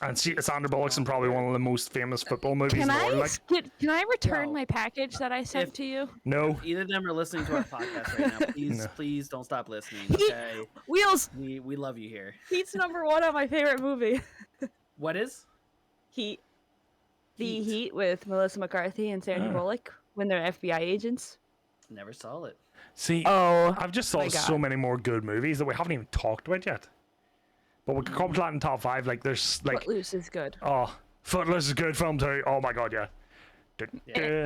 And Sandra Bullock's in probably one of the most famous football movies in the world. Can I return my package that I sent to you? No. Either of them are listening to our podcast right now. Please, please don't stop listening. Okay. Wheels. We love you here. Heat's number 1 on my favorite movie. What is? Heat. The Heat with Melissa McCarthy and Sandra Bullock when they're FBI agents. Never saw it. See, I've just saw so many more good movies that we haven't even talked about yet. But we could come to that in top 5. Like, there's like Footloose is good. Oh, Footloose is a good film too. Oh my god, yeah.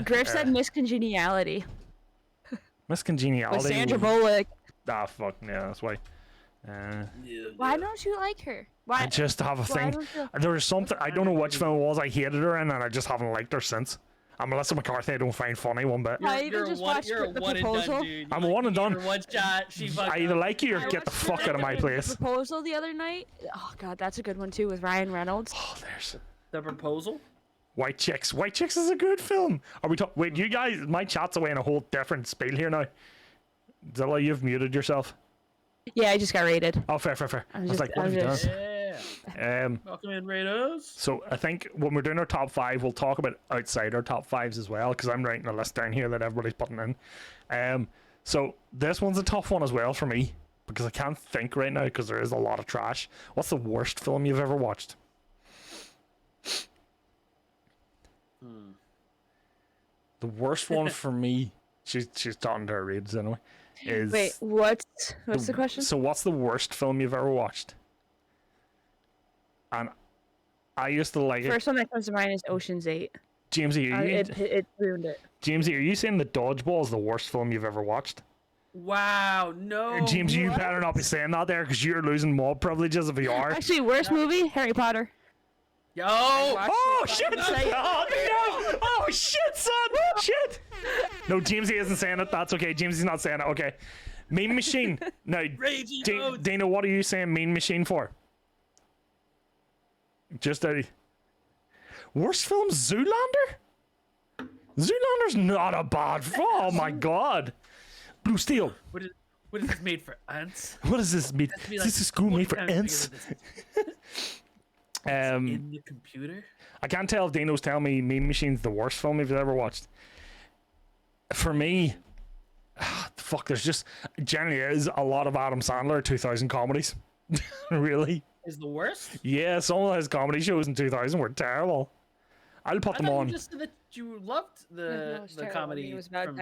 Griff said Miss Congeniality. Miss Congeniality. With Sandra Bullock. Ah, fuck yeah, that's why. Why don't you like her? Why? I just have a thing. There was something, I don't know which film it was I hated her in, and I just haven't liked her since. And Melissa McCarthy I don't find funny one bit. You're a one and done, dude. I'm a one and done. One shot, I either like you or get the fuck out of my place. The Proposal the other night. Oh god, that's a good one too with Ryan Reynolds. Oh, there's The Proposal. White Chicks. White Chicks is a good film. Are we talking? Wait, you guys, my chat's away in a whole different spiel here now. Zilla, you've muted yourself. Yeah, I just got rated. Oh, fair. I was like, what have you done? Welcome in, Raiders. So I think when we're doing our top 5, we'll talk about outside our top 5s as well, because I'm writing a list down here that everybody's putting in. So this one's a tough one as well for me, because I can't think right now because there is a lot of trash. What's the worst film you've ever watched? The worst one for me, she's talking to her reads anyway, is... Wait, what's the question? So what's the worst film you've ever watched? And I used to like First one that comes to mind is Ocean's 8. Jamesy, it ruined it. Jamesy, are you saying that Dodgeball is the worst film you've ever watched? Wow, no. James, you better not be saying that there, because you're losing mob privileges if you are. Actually, worst movie, Harry Potter. Yo! Oh shit! Oh no! Oh shit, son! Shit! No, Jamesy isn't saying it. That's okay. Jamesy's not saying it. Okay. Mean Machine. Now, Dana, what are you saying Mean Machine for? Just a worst film, Zoolander. Zoolander not a bad film. Oh my god. Blue Steel. What is this made for ants? What is this made? Is this a school made for ants? In the computer. I can't tell if Dano's telling me Mean Machine's the worst film you've ever watched. For me, fuck, there's just generally is a lot of Adam Sandler 2000 comedies. Really? Is the worst? Yeah, some of his comedy shows in 2000 were terrible. I'll put them on. You just said that you loved the comedy. It was about from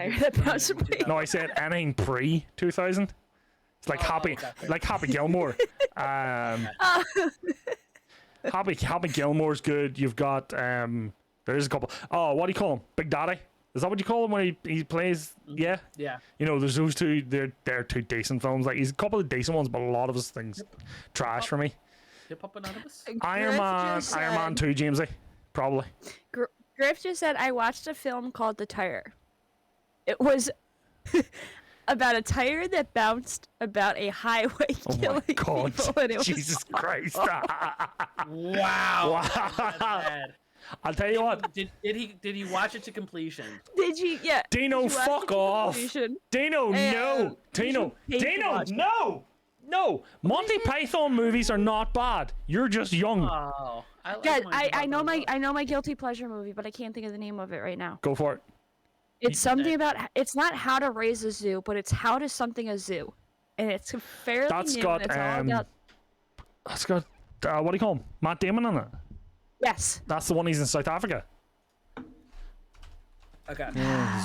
No, I said anything pre 2000. It's like Happy Gilmore. Happy Gilmore's good. You've got there's a couple. Oh, what do you call him? Big Daddy. Is that what you call him when he plays? Yeah. Yeah. You know, there's those two. They're two decent films. Like he's a couple of decent ones, but a lot of his things trash for me. Hip Hop Anonymous. Iron Man 2, Jamesy. Probably. Griff just said, I watched a film called The Tire. It was about a tire that bounced about a highway killing people. And it Jesus Christ. Wow. I'll tell you what. Did he watch it to completion? Did you? Yeah. Dino, fuck off. Dino, no. Dino, no. No, Monty Python movies are not bad. You're just young. Oh, I know my guilty pleasure movie, but I can't think of the name of it right now. Go for it. It's something about. It's not How to Raise a Zoo, but it's How to Something a Zoo, and it's fairly new. Got, and it's all about. That's got what do you call him? Matt Damon in it. Yes. That's the one he's in South Africa. Okay.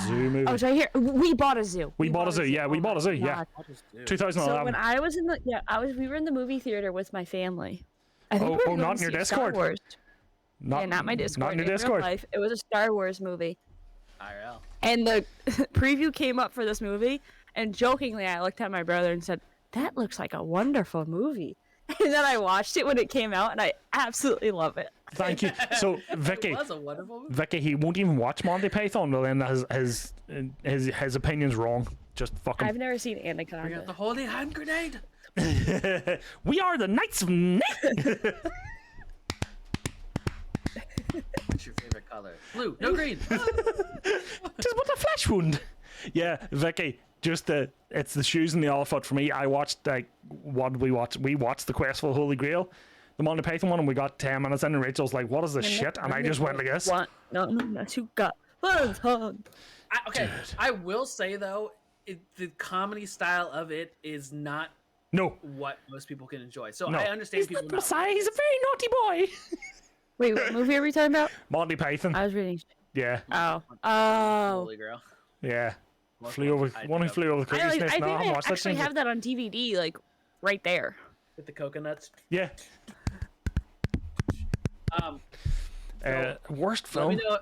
Zoo movie. Oh, it's right here. We bought a zoo. We bought a zoo. Yeah, we bought a zoo. Yeah. 2011. So when I was in the we were in the movie theater with my family. I think we were not in your Discord. Star Wars. Not my Discord. Not in your Discord. Real life, it was a Star Wars movie. IRL. And the preview came up for this movie, and jokingly I looked at my brother and said, "That looks like a wonderful movie." And then I watched it when it came out, and I absolutely love it. Thank you. So Vicky, it was a wonderful movie. Vicky, he won't even watch Monty Python. Well, then his opinion's wrong. Just fucking. I've never seen Anaconda. Bring out the holy hand grenade. We are the Knights of What's your favorite color? Blue, no green. Just what a flesh wound. Yeah, Vicky. Just it's the shoes and the elephant for me. I watched what we watched. We watched The Quest for the Holy Grail. the Monty Python one, and we got 10 minutes in, and Rachel's like, "What is this shit?" And I just went like this. No, you got. Okay, I will say though, the comedy style of it is not what most people can enjoy. So I understand he's people. Not Messiah. He's a very naughty boy. Wait, what movie are we talking about? Monty Python. I was reading. Yeah. Oh. Holy girl. Yeah. Flew over the cuckoo's nest. I No, I think I watched actually that. have that on DVD, like right there. With the coconuts. Yeah. Worst film. Let me know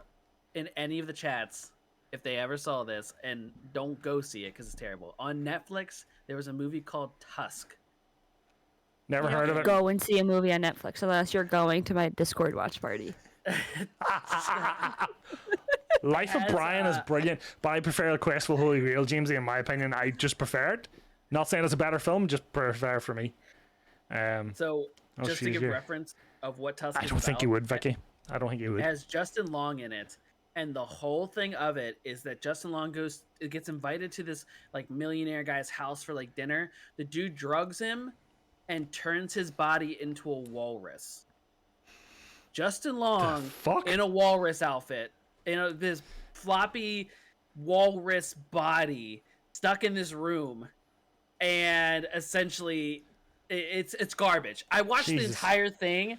in any of the chats if they ever saw this, and don't go see it because it's terrible. On Netflix, there was a movie called Tusk. Never heard of it. Go and see a movie on Netflix unless you're going to my Discord watch party. Life of Brian is brilliant, but I prefer The Quest for the Holy Grail, Jamesy. In my opinion, I just prefer it. Not saying it's a better film, just prefer for me. So, just to give reference of what Tusk is I don't think you would, Vicky. I don't think you would. It has Justin Long in it, and the whole thing of it is that Justin Long gets invited to this like millionaire guy's house for like dinner. The dude drugs him and turns his body into a walrus. Justin Long in a walrus outfit, this floppy walrus body stuck in this room, and essentially it's garbage. I watched the entire thing.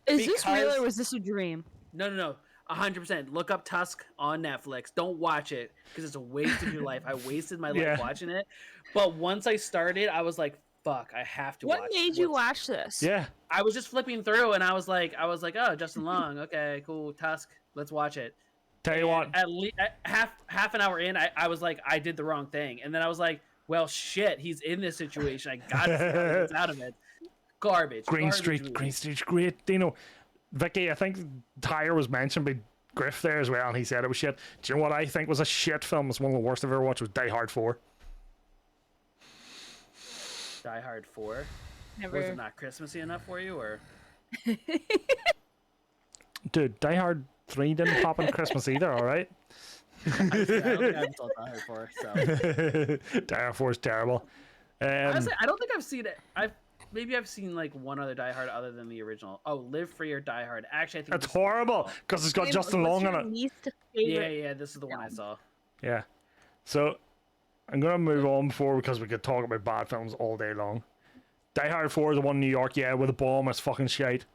Is this real or was this a dream? No. 100%. Look up Tusk on Netflix. Don't watch it because it's a waste of your life. I wasted my life watching it. But once I started, I was like, fuck, I have to watch it. What made you watch this? Yeah. I was just flipping through and I was like, oh, Justin Long. Okay, cool. Tusk. Let's watch it. Tell you what. At least half an hour in, I was like, I did the wrong thing. And then I was like, well, shit, he's in this situation. I got to see how he gets out of it. Garbage. Green Street, great. You know, Vicky, I think Tyre was mentioned by Griff there as well, and he said it was shit. Do you know what I think was a shit film? It's one of the worst I've ever watched. Was Die Hard 4. Die Hard 4? Never. Was it not Christmassy enough for you, or? Dude, Die Hard 3 didn't pop on Christmas either, alright? I don't think I've saw Die Hard 4, so. Die Hard 4 is terrible. Honestly, I don't think I've seen it. Maybe I've seen like one other Die Hard other than the original. Oh, Live Free or Die Hard. Actually, I think it's horrible because it's got Justin Long in it. Yeah, this is the one I saw. Yeah. So, I'm going to move on because we could talk about bad films all day long. Die Hard 4, the one in New York, with a bomb, it's fucking shite.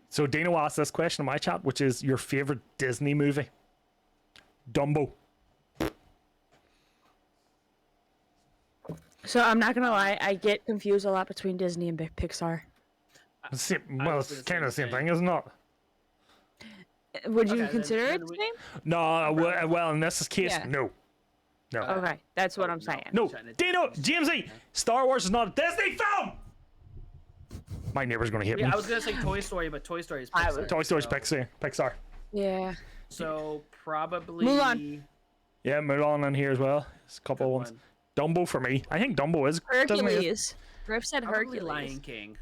So, Dino asked this question in my chat, which is your favourite Disney movie? Dumbo. So I'm not gonna lie, I get confused a lot between Disney and Pixar. It's kind of the same thing, isn't it? Would you consider it the same? No, well, in this case, no. Okay, that's what I'm saying. No, Dino, Jamesy, Star Wars is not a Disney film! My neighbor's gonna hit me. I was gonna say Toy Story, but Toy Story is Pixar. Toy Story's Pixar. Yeah. So, probably... Mulan. Yeah, Mulan in here as well. There's a couple of ones. Dumbo for me. I think Dumbo is Hercules. Griff said probably Hercules. Lion King.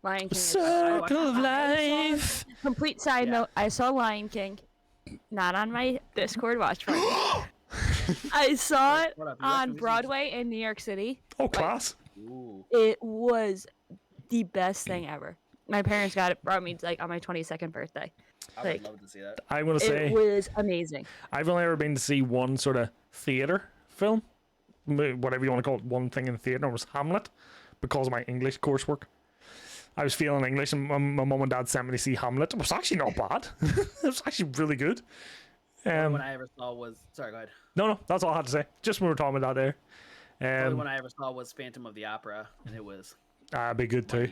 Lion King. Circle of life. Complete side note: I saw Lion King, not on my Discord watch party. I saw it on Broadway in New York City. Oh, class! Ooh. It was the best thing ever. My parents brought me like on my 22nd birthday. I would love to see that. I'm gonna say it was amazing. I've only ever been to see one sort of theater film, whatever you want to call it, one thing in the theater, was Hamlet, because of my English coursework. I was feeling English, and my mum and dad sent me to see Hamlet. It was actually not bad. It was actually really good. The only one I ever saw was... Sorry, go ahead. No, that's all I had to say. Just when we were talking about that there. The only one I ever saw was Phantom of the Opera, and it was... be good too.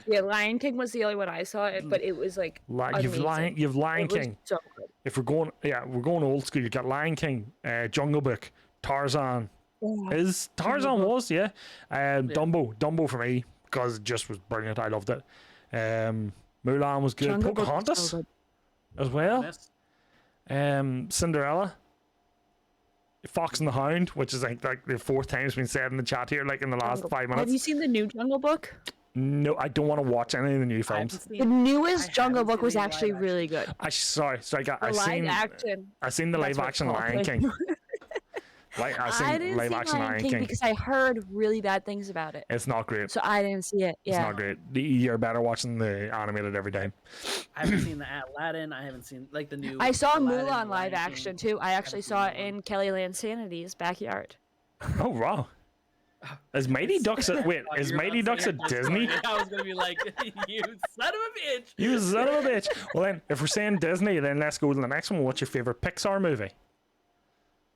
Yeah, Lion King was the only one I saw, but it was like you've Lion King. So good. If we're going old school, you've got Lion King, Jungle Book, Tarzan. Is Tarzan was Dumbo for me because it just was brilliant. I loved it. Mulan was good. Jungle Pocahontas so as well. Cinderella. Fox and the Hound, which is like the fourth time it's been said in the chat here, like in the last 5 minutes. Have you seen the new Jungle Book? No, I don't want to watch any of the new films. The newest Jungle Book was actually really good. I seen the live action Awful. Lion King. Like I I seen didn't live see action Lion Lion King King. because I heard really bad things about it. It's not great. So I didn't see it. It's Yeah. not great. You're better watching the animated every time. I haven't seen the Aladdin. I haven't seen like the new. I saw Aladdin, Mulan Lion live King. action too. I actually saw it Mulan. in Kelly Lansanity's backyard. Oh wow. Is Mighty Ducks a wait? Is You're Mighty not Ducks a saying that. Disney? I was gonna be like, you son of a bitch. You son of a bitch. Well then, if we're saying Disney, then let's go to the next one. What's your favorite Pixar movie?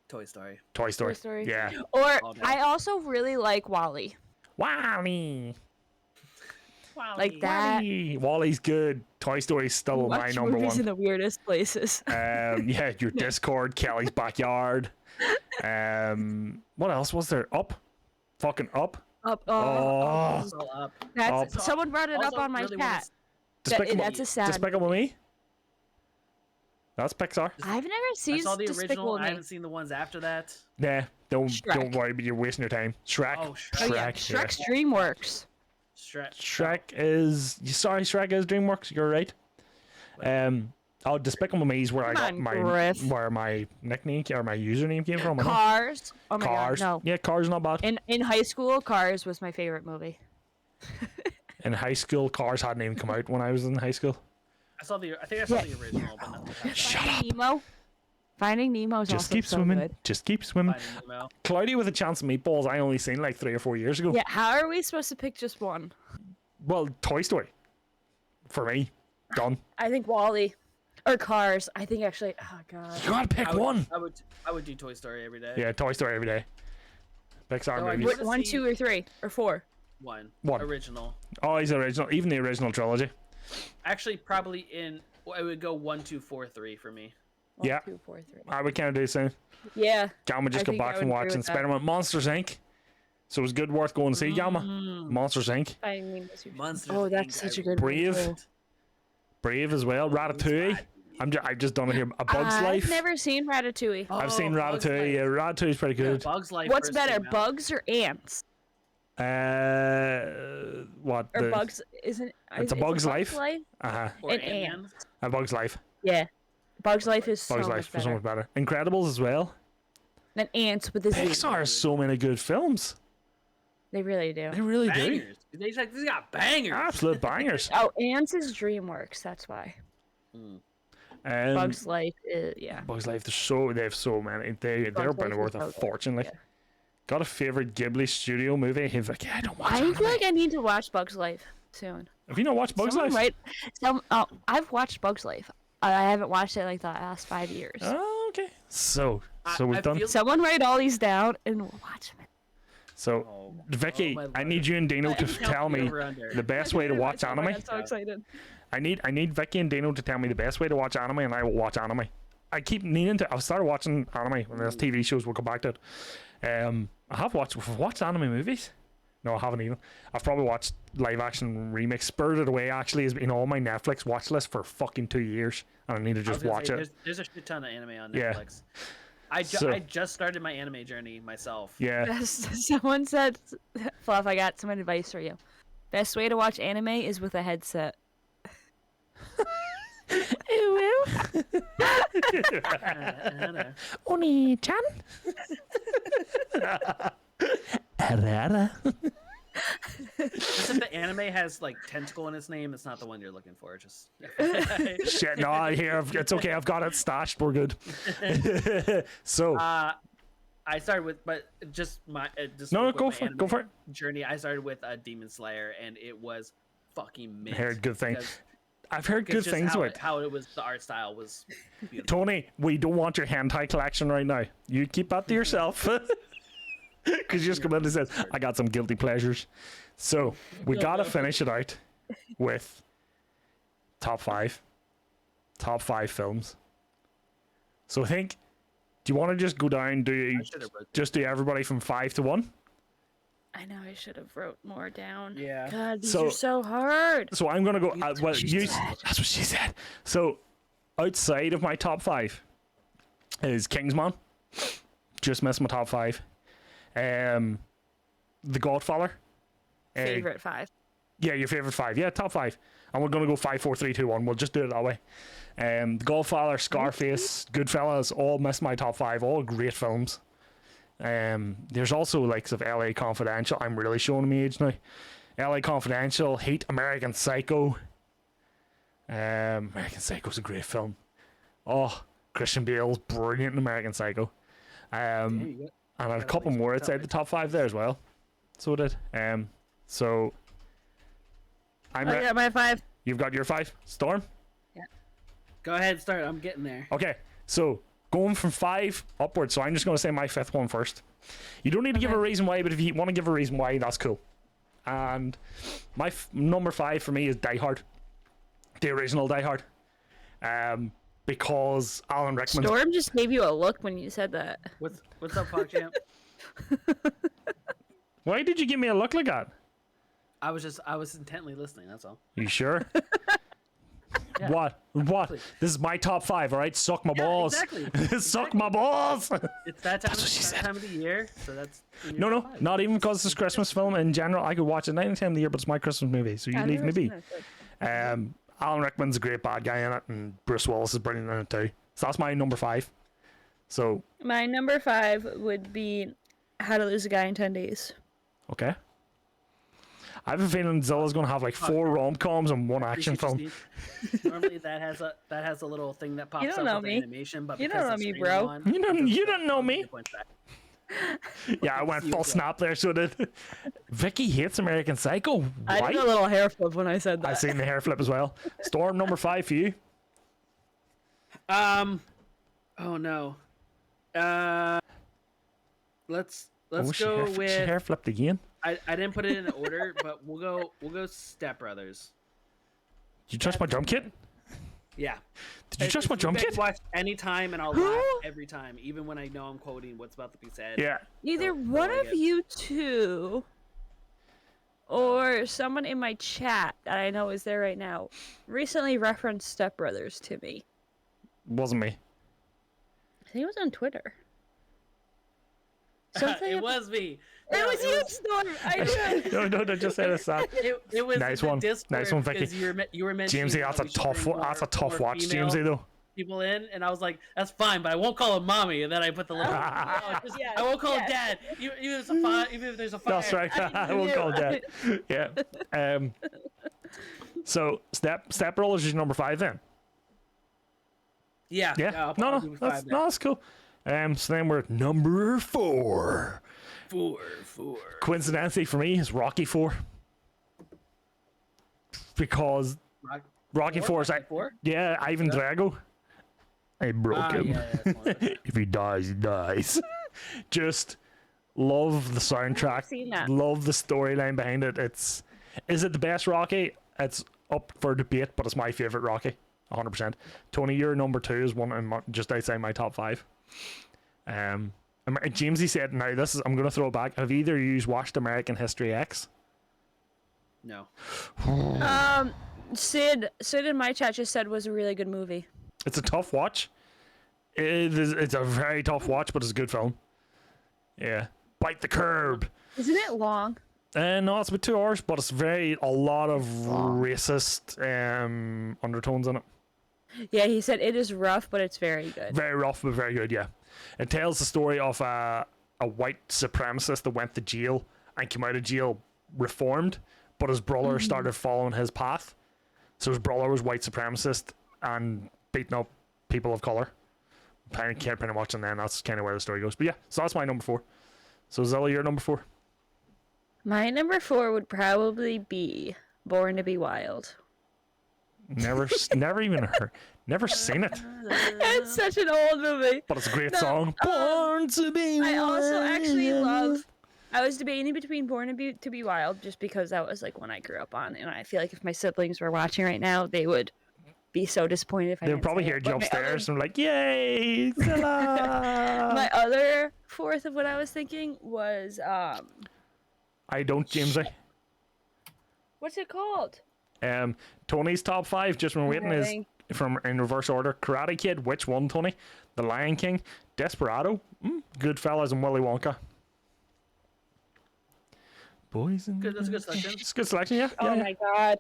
Toy Story. Toy Story. Toy Story. Yeah. Or All day. I also really like Wall-E. Wally. Like that. Wally's good. Toy Story's still my Watch number movies in one. the weirdest places. Yeah, your Discord, Kelly's backyard. What else was there? Up. Fucking Up. Up. Oh. Still up. That's Up. someone brought it up Also, on my really chat. Despicable, That's a sad. Despicable Me. That's Pixar. I've never I seen saw the Despicable original. I Me. haven't seen the ones after that. Nah, don't Shrek. worry, but you're wasting your time. Shrek. Oh, Oh Shrek. yeah, Shrek's DreamWorks. Shrek is. Sorry, Shrek is DreamWorks. You're right. Despicable Me is where I Come got on, my Griff. where my nickname or my username came from. I know. Cars. Oh my Cars. god, no. Yeah, Cars not bad. In high school, Cars was my favorite movie. In high school, Cars hadn't even come out when I was in high school. I saw the. I think I saw the original, but not the Shut up. Nemo. Finding Nemo is Just also keep so swimming. good. Just keep swimming. Finding Nemo. Cloudy with a Chance of Meatballs, I only seen like 3 or 4 years ago. Yeah, how are we supposed to pick just one? Well, Toy Story. For me. Done. I think Wall-E. Or Cars. I think actually. Oh god. You gotta pick one. I would do Toy Story every day. Yeah, Toy Story every day. Pixar No, I movies. would- One, 2, or 3, or 4. One. One. Original. Oh, he's original. Even the original trilogy. Actually, probably well, it would go 1, 2, 4, 3 for me. 1, Yeah. 2, 4, 3. I would kind of do the same. Yeah. Gamma just I got think I back would from agree watching with that. Spider-Man Monsters Inc. So it was good worth going to see, Gamma. Monsters Inc. I mean, that's your- Monsters, Oh, Inc. that's such a good Brave. one. too. Brave as well. Ratatouille. I've just done it here. A Bug's I've Life. never seen Ratatouille. I've seen Bugs Ratatouille. Life. Yeah, Ratatouille's pretty Yeah, good. Bugs Life. What's first better, came out. bugs or ants? What? Or bugs? Isn't It's a Bug's Life. Uh-huh. Or and Ant-Man? A Bug's Life. Yeah. Bugs Life is Bug's so Life much is so better much better. Incredibles as well. than ants with the Z. Pixar has so many good films. They really do. They really do. Bangers. They got bangers. Absolute bangers. Oh, ants is DreamWorks. That's why. Bugs Life is yeah. Bugs Life. They have so many. They're Bugs been Life worth is a so good. fortune. Like, Yeah. got a favorite Ghibli studio movie? He's like, yeah, I don't watch. I anime. feel like I need to watch Bugs Life soon. Have you not watched Bugs Someone Life? I've watched Bugs Life. I haven't watched it like the last 5 years. Oh, okay. So we've I done. feel- Someone write all these down and we'll watch them. So, Oh, Vicky, my I Lord. need you and Dino to tell me Over under. the best way to watch anime. I'm so excited. I need Vicky and Dino to tell me the best way to watch anime, and I will watch anime. I keep needing to. I've started watching anime when there's TV shows. We'll come back to it. I've watched anime movies. No, I haven't even. I've probably watched live action remakes. Spirited Away actually has been on my Netflix watch list for fucking 2 years, and I need to I was just gonna watch say, it. There's a shit ton of anime on Yeah. Netflix. So- I just started my anime journey myself. Yeah. Someone said, Fluff, I got some advice for you. Best way to watch anime is with a headset. Ooh, Oni-chan. Just if the anime has like tentacle in its name, it's not the one you're looking for. Just Shit, no, I hear. It's okay. I've got it stashed. We're good. So, I started with, but just my just no, with go my for it. anime Go for it. Journey. I started with Demon Slayer, and it was fucking mint. I heard good things. because- I've heard because good just things how about it. how it was. The art style was beautiful. Tony, we don't want your hentai collection right now. You keep that to yourself. Because you just come in and says, I got some guilty pleasures. So we got to finish it out with top five films. So I think, do you want to just go down, just do everybody from 5 to 1? I know I should have wrote more down. Yeah. God, these So- are so hard. So I'm going to go, That's well, what she you, said. that's what she said. So outside of my top 5 is Kingsman. Just missed my top 5. The Godfather. Favorite 5. Yeah, your favorite 5. Yeah, top 5. And we're going to go 5, 4, 3, 2, 1. We'll just do it that way. The Godfather, Scarface, Goodfellas, all missed my top 5. All great films. There's also likes of LA Confidential. I'm really showing my age now. LA Confidential, Heat, American Psycho. American Psycho's a great film. Oh, Christian Bale's brilliant in American Psycho. And a couple more outside the top 5 there as well. So did. So I got my 5. You've got your 5. Storm? Yeah. Go ahead, start. I'm getting there. Okay, so going from 5 upwards. So I'm just going to say my 5th one first. You don't need to give a reason why, but if you want to give a reason why, that's cool. And my number 5 for me is Die Hard, the original Die Hard, because Alan Rickman. Storm just gave you a look when you said that. What's up, PogChamp? Why did you give me a look like that? I was intently listening. That's all. You sure? Yeah. What? Please. This is my top 5. All right, suck my balls. Exactly. Suck my balls. It's that time of the year, so that's. No, not even because it's a Christmas film in general. I could watch it any time of the year, but it's my Christmas movie, so you leave me be. Alan Rickman's a great bad guy in it, and Bruce Willis is brilliant in it too. So that's my number 5. So my number 5 would be How to Lose a Guy in 10 Days. Okay. I have a feeling Zilla's going to have like 4 rom-coms and 1 action film. Normally that has a little thing that pops up with animation, but you don't know me, bro. You don't know me. Yeah, I went full snap there, so did. Vicky hates American Psycho. Why? I did a little hair flip when I said that. I seen the hair flip as well. Storm, number 5 for you. Oh no. Let's go with. She hair flipped again. I didn't put it in order, but we'll go Step Brothers. Did you touch my drum kit? Yeah. Did you touch my drum kit? Watch any time, and I'll laugh every time, even when I know I'm quoting what's about to be said. Yeah. Either one of you two, or someone in my chat that I know is there right now, recently referenced Step Brothers to me. Wasn't me. I think it was on Twitter. It was me. It was you, Storm. I knew it. No, just say this. It was nice one. Nice one, Vicky. You were mentioning. Jamesy, that's a tough watch, Jamesy, though. People in, and I was like, "That's fine," but I won't call him mommy. And then I put the little. I won't call him dad. Even if there's a fire. That's right. I won't call him dad. Yeah. So Step Brothers is your number 5 then. Yeah. Yeah. No, that's cool. So then we're at number 4. 4. Coincidentally for me is Rocky 4. Because Rocky 4 is like, yeah, Ivan Drago. I broke him. Yeah, if he dies, he dies. Just love the soundtrack. Love the storyline behind it. Is it the best Rocky? It's up for debate, but it's my favorite Rocky. 100%. Tony, your number 2 is one just outside my top 5. Jamesy said, now this is, I'm going to throw it back. Have either of you watched American History X? No. Sid in my chat just said it was a really good movie. It's a tough watch. It's a very tough watch, but it's a good film. Yeah. Bite the curb. Isn't it long? No, it's about 2 hours, but it's a lot of racist undertones in it. Yeah, he said it is rough, but it's very good. Very rough, but very good, yeah. It tells the story of a white supremacist that went to jail and came out of jail reformed, but his brother started following his path. So his brother was white supremacist and beating up people of colour. I can't pretty much, and then that's kind of where the story goes. But yeah, so that's my number 4. So Zilla, your number 4? My number 4 would probably be Born to Be Wild. Never even heard. Never seen it. It's such an old movie. But it's a great song. Born to Be Wild. I also actually love. I was debating between Born to Be Wild just because that was like one I grew up on, and I feel like if my siblings were watching right now, they would be so disappointed if I. They would probably hear you upstairs and like, "Yay, Zilla!" My other 4th of what I was thinking was I don't, Jamesy. What's it called? Tony's top 5, just when waiting, is from in reverse order. Karate Kid, which one, Tony? The Lion King, Desperado, Goodfellas, and Willy Wonka. Boys and that's a good selection. It's a good selection, yeah. Oh yeah. My god,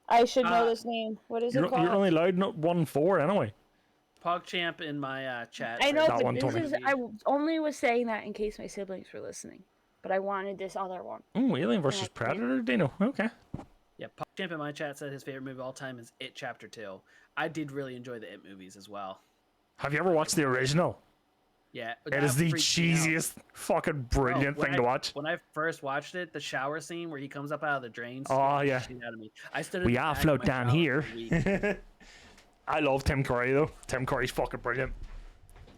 I should know this name. What is it called? You're only allowed 1 4 anyway. PogChamp in my chat. I know, That but one, this Tony. is. I only was saying that in case my siblings were listening, but I wanted this other one. Oh, Alien versus Predator, Dino. Okay. Yeah, PogChamp in my chat said his favorite movie of all time is It Chapter 2. I did really enjoy the It movies as well. Have you ever watched the original? Yeah. It is the cheesiest, fucking brilliant thing to watch. When I first watched it, the shower scene where he comes up out of the drains. Oh, yeah. Out of me. I stood We are float down here. I love Tim Curry, though. Tim Curry's fucking brilliant.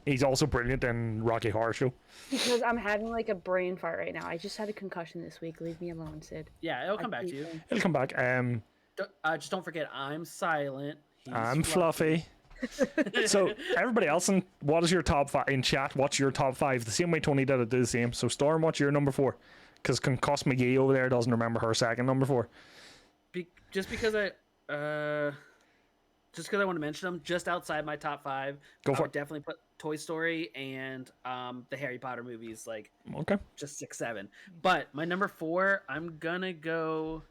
He's also brilliant in Rocky Horror Show. Because I'm having like a brain fart right now. I just had a concussion this week. Leave me alone, Sid. Yeah, it'll come back to you. It'll come back. Just don't forget, I'm silent. I'm Fluffy. So everybody else, what is your top five in chat? What's your top five? The same way Tony did it, do the same. So Storm, what's your number 4? Because Concuss McGee over there doesn't remember her second number 4. Just because I want to mention them, just outside my top 5. Go for I would it. definitely put Toy Story and the Harry Potter movies, like Okay. just 6, 7. But my number 4, I'm gonna go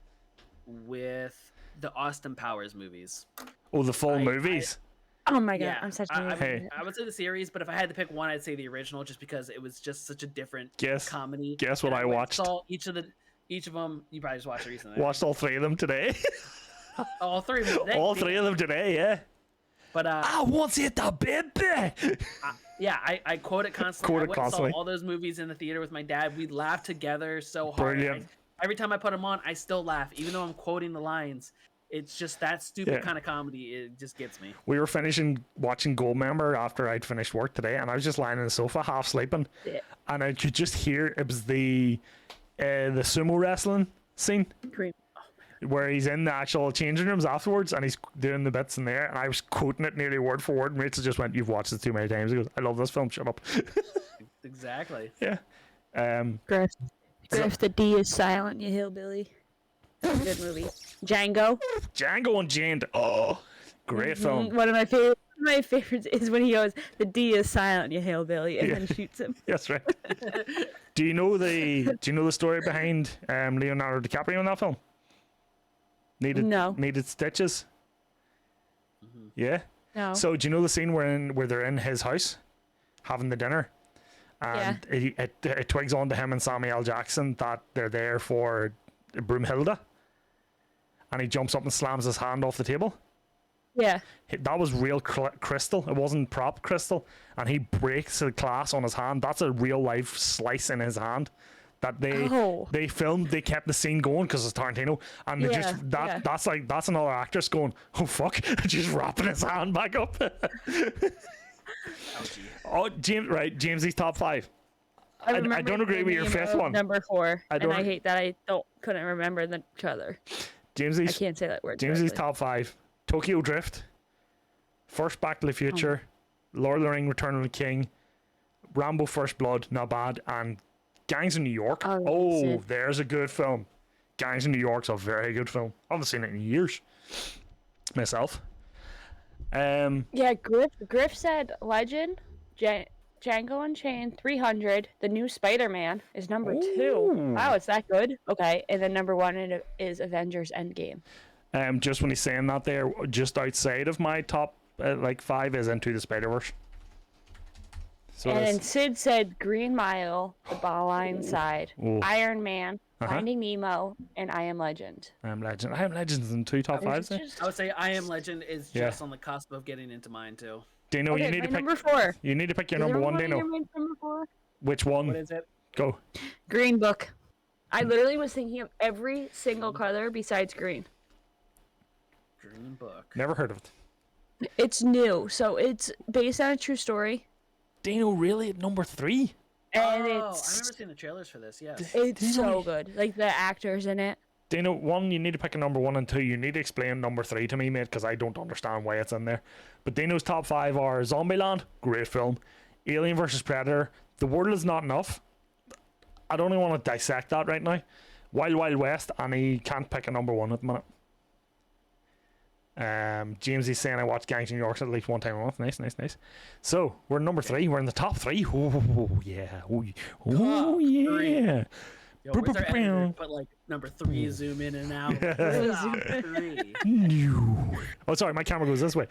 with the Austin Powers movies. Oh, the full movies. Oh my god, Yeah, I'm such a Hey. I would say the series, but if I had to pick one, I'd say the original, just because it was just such a different comedy. Guess what And I watched? Saw each of them. You probably just watched it recently. Watched all 3 of them today. All 3 of them. all 3 of them today, yeah. But I want it, the baby. yeah, I quote it constantly. Quote it constantly. I saw all those movies in the theater with my dad. We laughed together so hard. Brilliant. Every time I put them on, I still laugh, even though I'm quoting the lines. It's just that stupid kind of comedy. It just gets me. We were finishing watching Goldmember after I'd finished work today, and I was just lying on the sofa, half sleeping, and I could just hear it was the sumo wrestling scene where he's in the actual changing rooms afterwards, and he's doing the bits in there, and I was quoting it nearly word for word. And Rachel just went, "You've watched it too many times." He goes, "I love this film. Shut up." Exactly. Yeah. Griff, the D is silent, you hillbilly. Good movie. Django Unchained. Oh, great film. One of my favorites is when he goes, "The D is silent, you hillbilly," and then shoots him. That's right. Do you know the story behind Leonardo DiCaprio in that film? Needed stitches. Yeah. No. So do you know the scene where they're in his house having the dinner, and it twigs on to him and Samuel L. Jackson that they're there for Broomhilda, and he jumps up and slams his hand off the table. Yeah. That was real crystal. It wasn't prop crystal, and he breaks the glass on his hand. That's a real life slice in his hand. That they filmed. They kept the scene going because it's Tarantino, and that's another actress going, "Oh fuck," just wrapping his hand back up. Oh, James's top 5. I don't agree with your 5th one. Number 4. I hate that I couldn't remember each other. I can't say that word. James's top 5: Tokyo Drift, First Back to the Future, Lord of the Rings: Return of the King, Rambo: First Blood, not bad, and Gangs of New York. There's a good film. Gangs of New York's a very good film. I haven't seen it in years myself. Griff said Legend, Django Unchained, 300. The new Spider-Man is number 2. Wow, it's that good. Okay, and then number 1 is Avengers Endgame. Just when he's saying that there, just outside of my top 5 is Into the Spider-Verse. So and then Sid said Green Mile, The Blind Side, Iron Man, Finding Nemo, and I Am Legend. I Am Legend's in 2 top 5s. I would say I Am Legend is just on the cusp of getting into mine too. Dino, you need to pick number 4. You need to pick your number 1, Dino. Number 4? Which one? What is it? Go. Green Book. I literally was thinking of every single color besides green. Green Book. Never heard of it. It's new, so it's based on a true story. Dino, really at number 3? And I remember seeing the trailers for this. Yes. It's so good. Like the actors in it. Dino, 1, you need to pick a number 1, and 2, you need to explain number 3 to me, mate, because I don't understand why it's in there. But Dino's top 5 are Zombieland, great film, Alien vs Predator, The World Is Not Enough. I don't even want to dissect that right now. Wild Wild West, and he can't pick a number 1 at the minute. James is saying I watch Gangs of New York at least one time a month. Nice. So we're number 3. We're in the top 3. Oh yeah. Oh yeah. Yo, where's our editor? Put like number 3, zoom in and out. 3. Oh, sorry, my camera goes this way.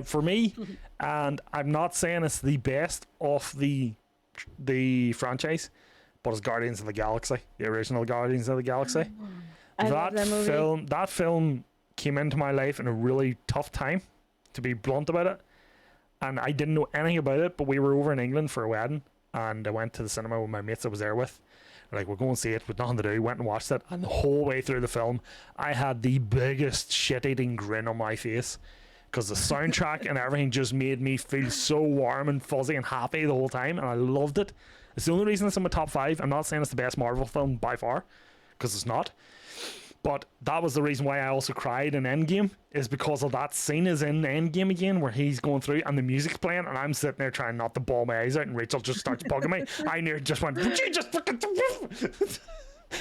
For me, and I'm not saying it's the best of the franchise, but it's Guardians of the Galaxy, the original Guardians of the Galaxy. I love that movie. That film came into my life in a really tough time, to be blunt about it. And I didn't know anything about it, but we were over in England for a wedding, and I went to the cinema with my mates I was there with. Like, we're going to see it with nothing to do. Went and watched it, and the whole way through the film, I had the biggest shit-eating grin on my face, because the soundtrack and everything just made me feel so warm and fuzzy and happy the whole time, and I loved it. It's the only reason it's in my top 5. I'm not saying it's the best Marvel film by far, because it's not. But that was the reason why I also cried in Endgame, is because of that scene is in Endgame again, where he's going through and the music's playing, and I'm sitting there trying not to bawl my eyes out, and Rachel just starts bugging me. I nearly just went, "Would you just fucking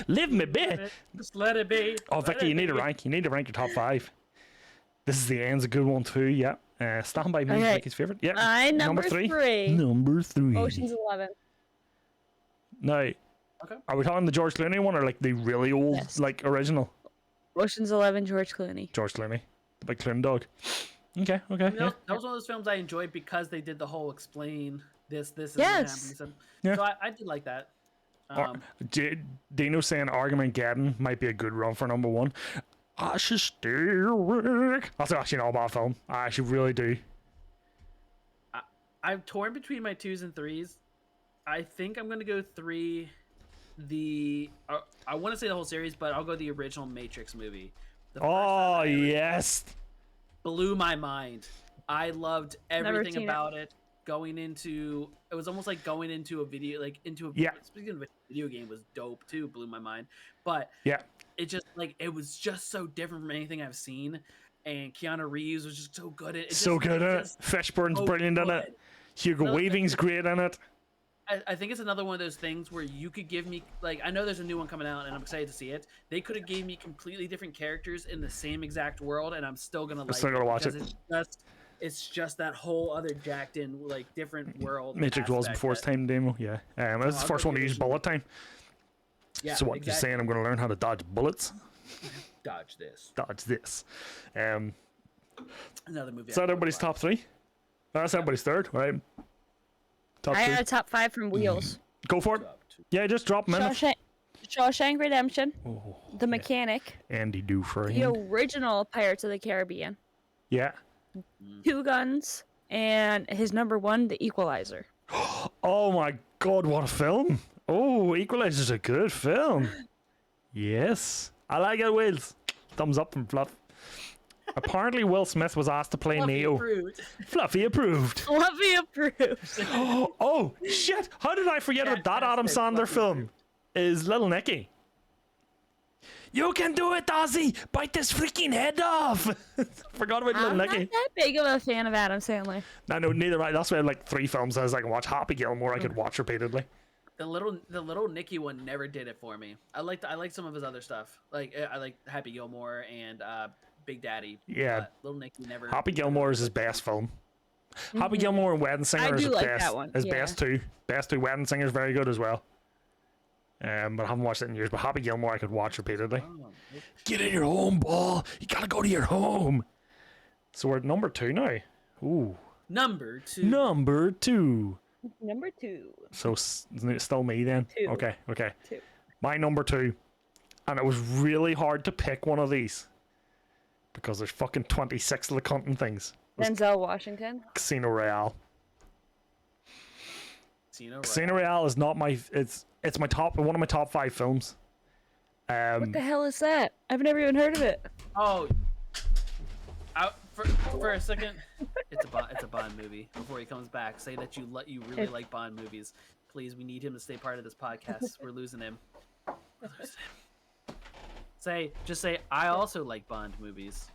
live me, babe? Just let it be." Oh, Vicky, you need to rank your top 5. This is the end's a good one too. Yeah, Stand By Me is Vicky's favorite. Yeah, number 3. Number 3. Ocean's 11. Now, are we talking the George Clooney one, or like the really old, like original? Ocean's 11, George Clooney. George Clooney, the big Clooney dog. Okay. Yeah. That was one of those films I enjoyed because they did the whole explain this is yes. happening. Yeah. So I did like that. Dino saying Armageddon might be a good run for number 1. I should stay awake. That's actually not a bad film. I actually really do. I'm torn between my 2s and 3s. I think I'm gonna go 3. I want to say the whole series, but I'll go the original Matrix movie. Oh yes, blew my mind. I loved everything about it. It was almost like going into a video, Speaking of a video game, was dope too. Blew my mind, but it was just so different from anything I've seen. And Keanu Reeves was just so good at it. Fishburne's brilliant in it. Hugo Weaving's great in it. I think it's another one of those things where you could give me, like, I know there's a new one coming out and I'm excited to see it. They could have gave me completely different characters in the same exact world, and I'm still gonna watch it. It's just that whole other jacked in, like, different world. Matrix was before its time, demo. Yeah, it was the first one to use bullet time. Yeah. So what you're saying? I'm going to learn how to dodge bullets. Dodge this. Another movie. Is that everybody's top 3? That's everybody's third, right? I got a top 5 from Wheels. Go for it. Yeah, just drop them in. Shawshank Redemption. The Mechanic. Andy Dufresne. The original Pirates of the Caribbean. Yeah. 2 Guns. And his number 1, The Equalizer. Oh my god, what a film. Oh, Equalizer's a good film. Yes. I like it, Wheels. Thumbs up from Fluff. Apparently, Will Smith was asked to play Neo. Fluffy approved. Fluffy approved. Oh, shit. How did I forget about that Adam Sandler film? Is Little Nicky. You can do it, Ozzy. Bite this freaking head off. Forgot about Little Nicky. I'm not that big of a fan of Adam Sandler. No, neither. That's why I have like 3 films as I can watch. Happy Gilmore I could watch repeatedly. The little Nicky one never did it for me. I liked some of his other stuff. Like I like Happy Gilmore and Big Daddy. Yeah. Little Nicky never. Happy Gilmore is his best film. Happy Gilmore and Wedding Singer is his best. His best two. Best 2. Wedding Singer is very good as well. But I haven't watched it in years. But Happy Gilmore I could watch repeatedly. Get in your home, ball. You gotta go to your home. So we're at number 2 now. Ooh. Number 2. Number 2. So still me then. 2. Okay. 2. My number 2, and it was really hard to pick one of these because there's fucking 26 of the cunting things. Denzel Washington. Casino Royale. Casino Royale is not my. It's my one of my top 5 films. What the hell is that? I've never even heard of it. Oh, for a second, it's a Bond movie. Before he comes back, say that you really like Bond movies. Please, we need him to stay part of this podcast. We're losing him. Just say I also like Bond movies.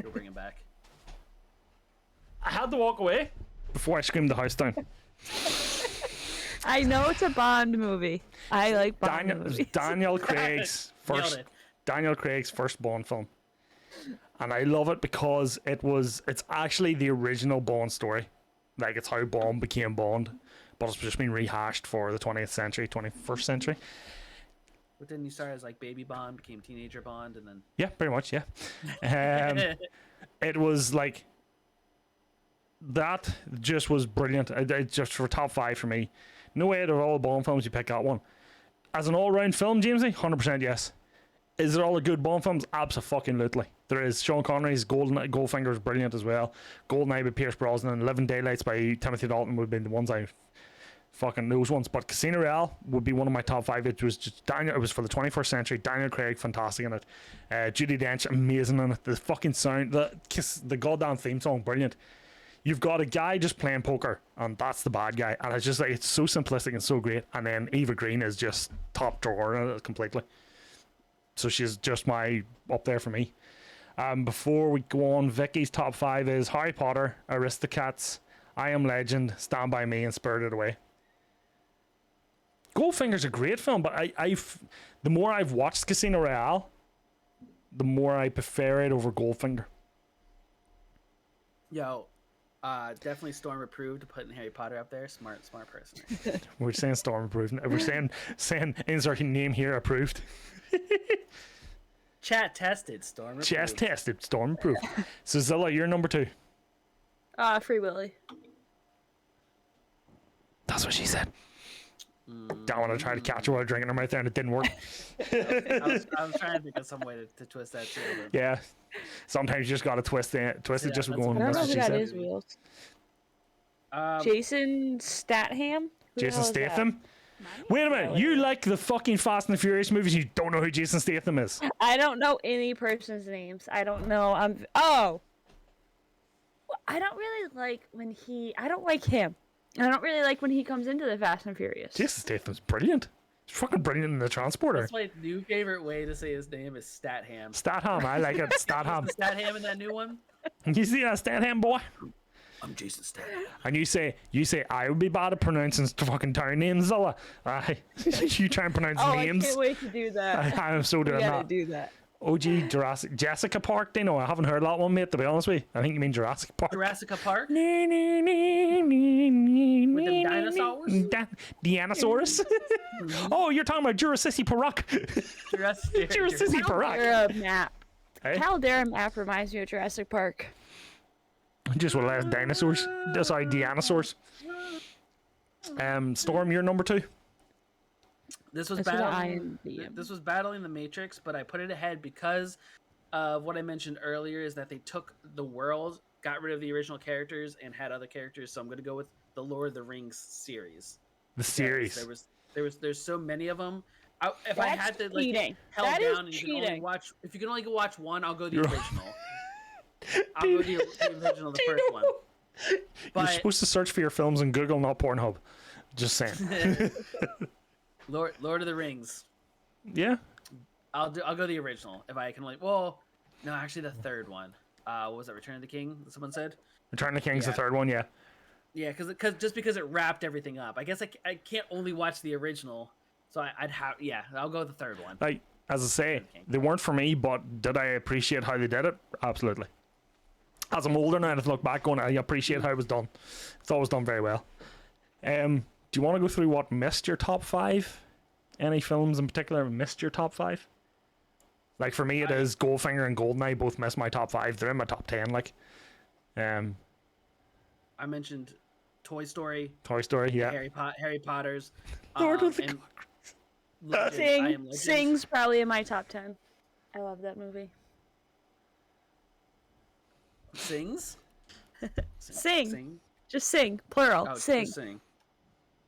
You'll bring him back. I had to walk away before I screamed the house down. I know it's a Bond movie. I like Bond movies. Daniel Craig's first Bond film. And I love it because it's actually the original Bond story. Like, it's how Bond became Bond, but it's just been rehashed for the 20th century, 21st century. But then you started as like baby Bond, became teenager Bond, and then Yeah, pretty much, yeah. It was like that just was brilliant. It just for top 5 for me. No way out of all Bond films you pick that one. As an all-round film, Jamesy, 100% yes. Is it all a good Bond films? Absolutely. There is. Sean Connery's Goldfinger is brilliant as well. Goldeneye by Pierce Brosnan and Living Daylights by Timothy Dalton would have been the ones I fucking those ones. But Casino Royale would be one of my top 5. It was just Daniel. It was for the 21st century. Daniel Craig, fantastic in it. Judi Dench, amazing in it. The fucking sound, the goddamn theme song, brilliant. You've got a guy just playing poker, and that's the bad guy. And it's just like, it's so simplistic and so great. And then Eva Green is just top drawer completely. So she's just up there for me. Before we go on, Vicky's top 5 is Harry Potter, Aristocats, I Am Legend, Stand By Me, and Spirited Away. Goldfinger's a great film, but the more I've watched Casino Royale, the more I prefer it over Goldfinger. Yo, definitely Storm approved putting Harry Potter up there. Smart person. We're saying Storm approved. We're saying insert name here approved. Chat tested, Storm approved. Chat tested, Storm approved. So Zilla, you're number 2. Free Willy. That's what she said. Don't want to try to catch her while drinking her mouth there, and it didn't work. I was trying to think of some way to twist that too. Yeah, sometimes you just gotta twist it just going. I don't That's know what who she that said. is, Wheels. Jason Statham. Who Jason the hell is that? Statham. Wait a minute, you like the fucking Fast and the Furious movies? You don't know who Jason Statham is? I don't know any person's names. I don't know. I don't really like when I don't like him. I don't really like when he comes into the Fast and Furious. Jason Statham's brilliant. He's fucking brilliant in The Transporter. That's my new favorite way to say his name is Statham. Statham, I like it. Statham. Statham in that new one? You see that Statham boy? I'm Jason Statham. And you say I would be bad at pronouncing fucking town names, Zilla. You try and pronounce names. I can't wait to do that. I am so doing We gotta that. do that. OG Jessica Park, do you know? I haven't heard that one, mate, to be honest with you. I think you mean Jurassic Park. Jurassic Park? With the dinosaurs? Dinosaurs? Oh, you're talking about Jurassic Park. Jurassic Park. Caldera map. Hey? Caldera map reminds me of Jurassic Park. Just with less dinosaurs. Sorry, dinosaurs. Storm, you're number 2. This was battling the Matrix, but I put it ahead because of what I mentioned earlier is that they took the world, got rid of the original characters, and had other characters. So I'm going to go with the Lord of the Rings series. The series. There's so many of them. If I had to cheating. held That down is and you can only watch, if you can only watch one, I'll go the original. I'll go the original, the first one. But you're supposed to search for your films in Google, not Pornhub. Just saying. Lord of the Rings. Yeah. I'll go the original if I can. No, actually the third one. What was that? Return of the King? Someone said. Return of the King's the third one. Yeah. Yeah, because it wrapped everything up. I guess I can't only watch the original, so I'll go with the third one. Like as I say, they weren't for me, but did I appreciate how they did it? Absolutely. As I'm older now, I look back on it, I appreciate how it was done. It's always done very well. Do you want to go through what missed your top 5? Any films in particular missed your top 5? Like for me, it is Goldfinger and Goldeneye both missed my top 5. They're in my top 10. Like, I mentioned Toy Story. Toy Story, yeah. Harry Potter's. Lord of the Sing's probably in my top 10. I love that movie. Sings? Sing. Just sing. Plural. Oh, sing. just sing.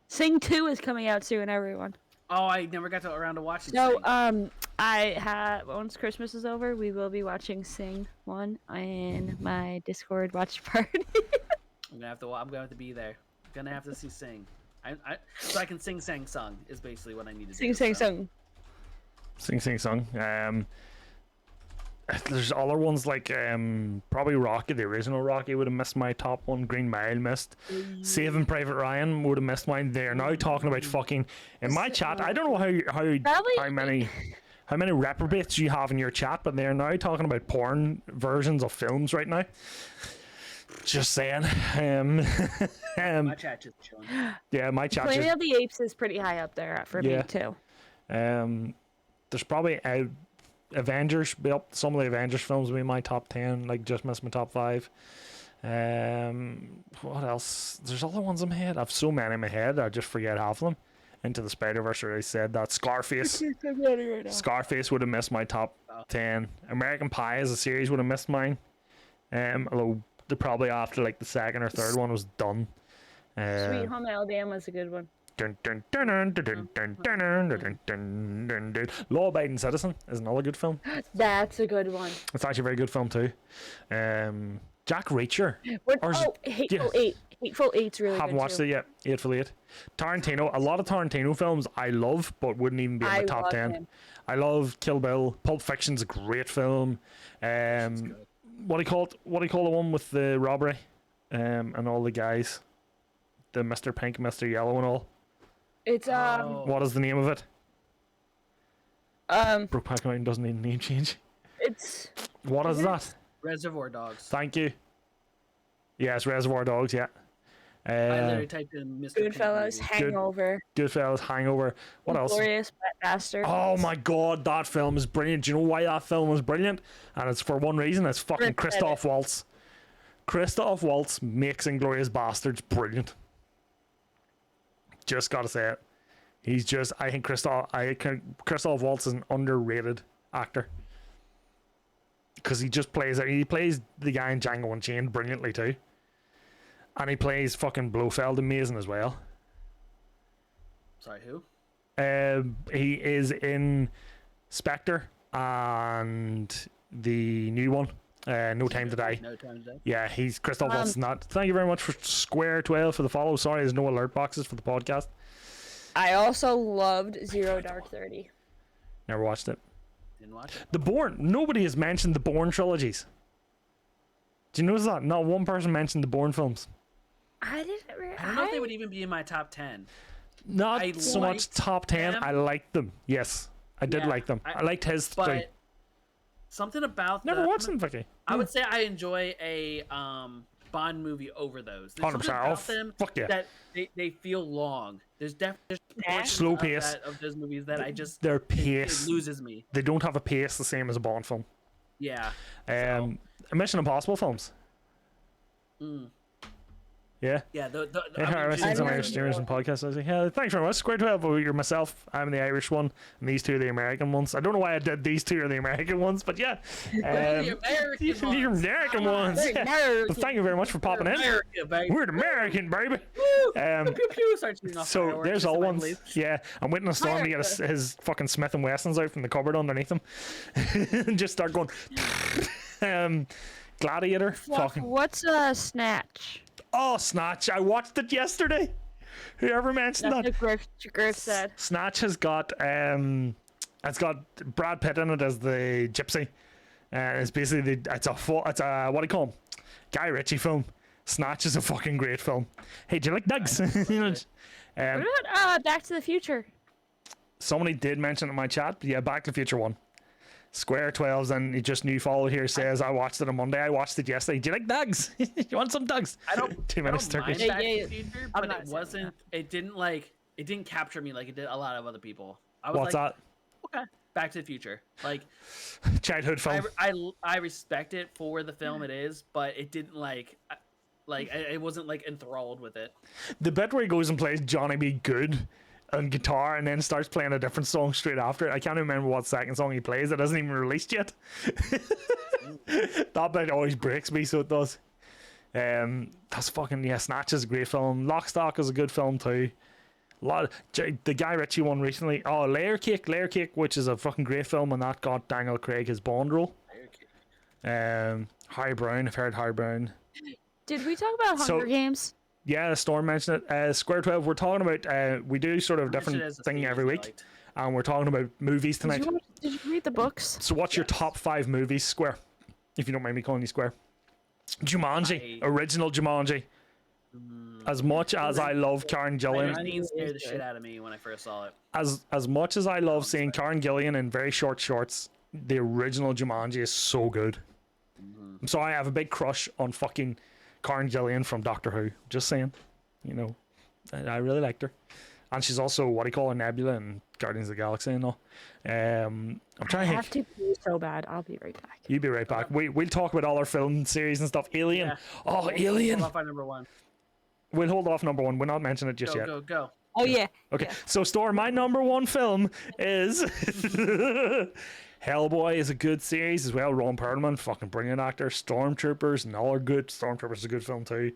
Sing 2 is coming out soon, everyone. Oh, I never got around to watching So, Sing. once Christmas is over, we will be watching Sing 1 in my Discord watch party. I'm gonna have to be there. I'm gonna have to see Sing. So I can sing sang song is basically what I need to do. Sing song. Sing song. There's other ones like probably Rocky, the original Rocky would have missed my top one. Green Mile missed. Saving Private Ryan would have missed mine. They're now talking about fucking in my chat. I don't know how many reprobates you have in your chat, but they're now talking about porn versions of films right now. Just saying. My chat just chilling. Yeah, my chat. Planet of the Apes is pretty high up there for me too. there's probably Avengers. Yep, some of the Avengers films will be in my top 10. Like, just missed my top 5. What else? There's other ones in my head. I've so many in my head I just forget half of them. Into the Spider-Verse already said that. Scarface. Scarface would have missed my top 10. American Pie as a series would have missed mine. Although probably after like the second or third one was done. Sweet Home Alabama was a good one. Law Abiding Citizen is another good film. That's a good one. It's actually a very good film too. Jack Reacher. Hateful Eight. Hateful Eight's really good. Haven't watched it yet. Eightful Eight. Tarantino. A lot of Tarantino films I love, but wouldn't even be in my top 10. Him. I love Kill Bill. Pulp Fiction's a great film. What do you call it? What do you call the one with the robbery? And all the guys, the Mr. Pink, Mr. Yellow, and all. It's What is the name of it? Brokeback Mountain doesn't need a name change. What is that? Reservoir Dogs. Thank you. Yes, Reservoir Dogs. Yeah. I literally typed in Mr. Goodfellas, Hangover. Goodfellas, Hangover. What else? Glorious Bastard. Oh my god, that film is brilliant. Do you know why that film was brilliant? And it's for one reason. It's fucking Christoph Waltz. Christoph Waltz makes Inglourious Bastards brilliant. Just gotta say it. He's just. I think Christoph Waltz is an underrated actor because he just plays it. He plays the guy in Django Unchained brilliantly too. And he plays fucking Blofeld amazing as well. Sorry, who? He is in Spectre and the new one, No Time to Die. No Time to Die. Yeah, he's Christoph Waltz in that. Thank you very much for Square 12 for the follow. Sorry, there's no alert boxes for the podcast. I also loved Zero Dark 30. Never watched it. Didn't watch it. The Bourne. Nobody has mentioned the Bourne trilogies. Do you notice that? Not one person mentioned the Bourne films. I don't know if they would even be in my top 10. Not so much top 10. them. I liked them. Yes, I did like them. I liked his too. But something about Never watched them, Vicky. I would say I enjoy a Bond movie over those. There's something 100%. about them Fuck yeah. that they feel long. There's definitely Slow pace of those movies that I just their pace it loses me. They don't have a pace the same as a Bond film. Yeah. Mission Impossible films. Yeah. Yeah. I've seen some Irish streamers and podcasts. I was like, yeah, thanks very much. Square 12, you're myself. I'm the Irish one, and these two are the American ones. I don't know why I did these two are the American ones, but yeah. The American ones. Yeah. But thank you very much for popping in. We're the American, baby. So there's all ones. Yeah, I'm waiting on Storm to get his fucking Smith & Wessons out from the cupboard underneath him. And just start going. Gladiator. What's Snatch? Oh, Snatch! I watched it yesterday. Whoever mentioned that? Griff said. Snatch has got it's got Brad Pitt in it as the gypsy, and it's basically it's a what do you call him? Guy Ritchie film. Snatch is a fucking great film. Hey, do you like Nugs? What about Back to the Future? Somebody did mention it in my chat, but yeah, Back to the Future one. Square 12s, and he just new follow here says I watched it on Monday. I watched it yesterday. Do you like Nugs? You want some Nugs? I don't. 2 minutes Turkish. But it wasn't. It didn't capture me like it did a lot of other people. I was What's that? Okay, Back to the Future. Like childhood film. I respect it for the film it is, but it didn't it wasn't like enthralled with it. The bit where he goes and plays Johnny B. Good on guitar and then starts playing a different song straight after it. I can't remember what second song he plays. It hasn't even released yet. That bit always breaks me, so it does. That's fucking Snatch is a great film. Lock, Stock is a good film too. The Guy Ritchie one recently. Oh, Layer Cake, which is a fucking great film, and that got Daniel Craig his Bond role. Harry Brown. I've heard Harry Brown. Did we talk about Hunger Games? Yeah, Storm mentioned it. Square 12, we're talking about, we do sort of a different thing every week, and we're talking about movies tonight. Did you read the books? So what's your top 5 movies, Square? If you don't mind me calling you Square. Jumanji, original Jumanji. As much as I love Karen Gillan. It scared the shit out of me when I first saw it. As much as I love seeing Karen Gillan in very short shorts, the original Jumanji is so good. So I have a big crush on fucking Karen Gillan from Doctor Who. Just saying, I really liked her. And she's also what do you call a Nebula in Guardians of the Galaxy and all. I'm trying to have to pee so bad. I'll be right back. You be right back. We'll talk about all our film series and stuff. Alien. Yeah. Oh, Alien. Hold off on number 1. We'll hold off number 1. We're not mentioning it just yet. Go. Oh yeah. Okay. Yeah. So, Storm, my number 1 film is Hellboy. Is a good series as well. Ron Perlman, fucking brilliant actor. Stormtroopers and all are good. Stormtroopers is a good film too.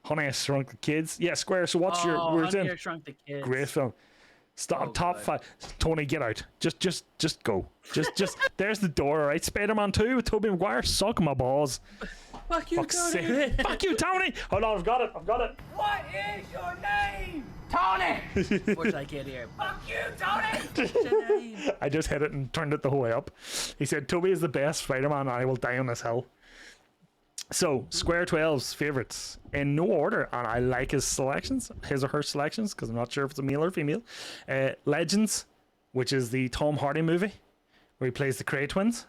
Honey, I Shrunk the Kids. Yeah, Square. So what's your? Honey, I Shrunk the Kids. Great film. Stop. Top 5. Tony, get out. Just go. Just. There's the door. All right. Spider-Man 2 with Tobey Maguire. Suck my balls. Fuck you, Tony. Fuck you, Tony. Hold on. I've got it. What is your name? Tony! Which I can't hear. Fuck you, Tony! I just hit it and turned it the whole way up. He said, Toby is the best Spider-Man and I will die on this hill. So, Square 12's favourites in no order, and I like his selections, his or her selections, because I'm not sure if it's a male or female. Legends, which is the Tom Hardy movie, where he plays the Cray twins.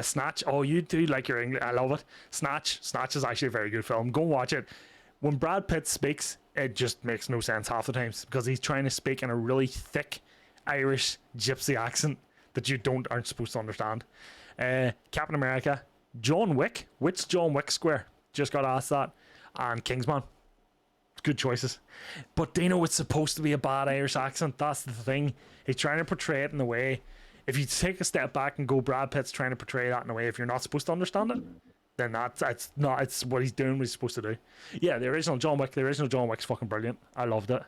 Snatch, oh, you do like your English, I love it. Snatch is actually a very good film. Go watch it. When Brad Pitt speaks, it just makes no sense half the times because he's trying to speak in a really thick Irish gypsy accent that you aren't supposed to understand. Captain America, John Wick, which John Wick Square? Just got asked that. And Kingsman. Good choices. But Dino, it's supposed to be a bad Irish accent. That's the thing. He's trying to portray it in a way. If you take a step back and go, Brad Pitt's trying to portray that in a way, if you're not supposed to understand it, then it's what he's doing, what he's supposed to do. Yeah, the original John Wick's fucking brilliant. I loved it.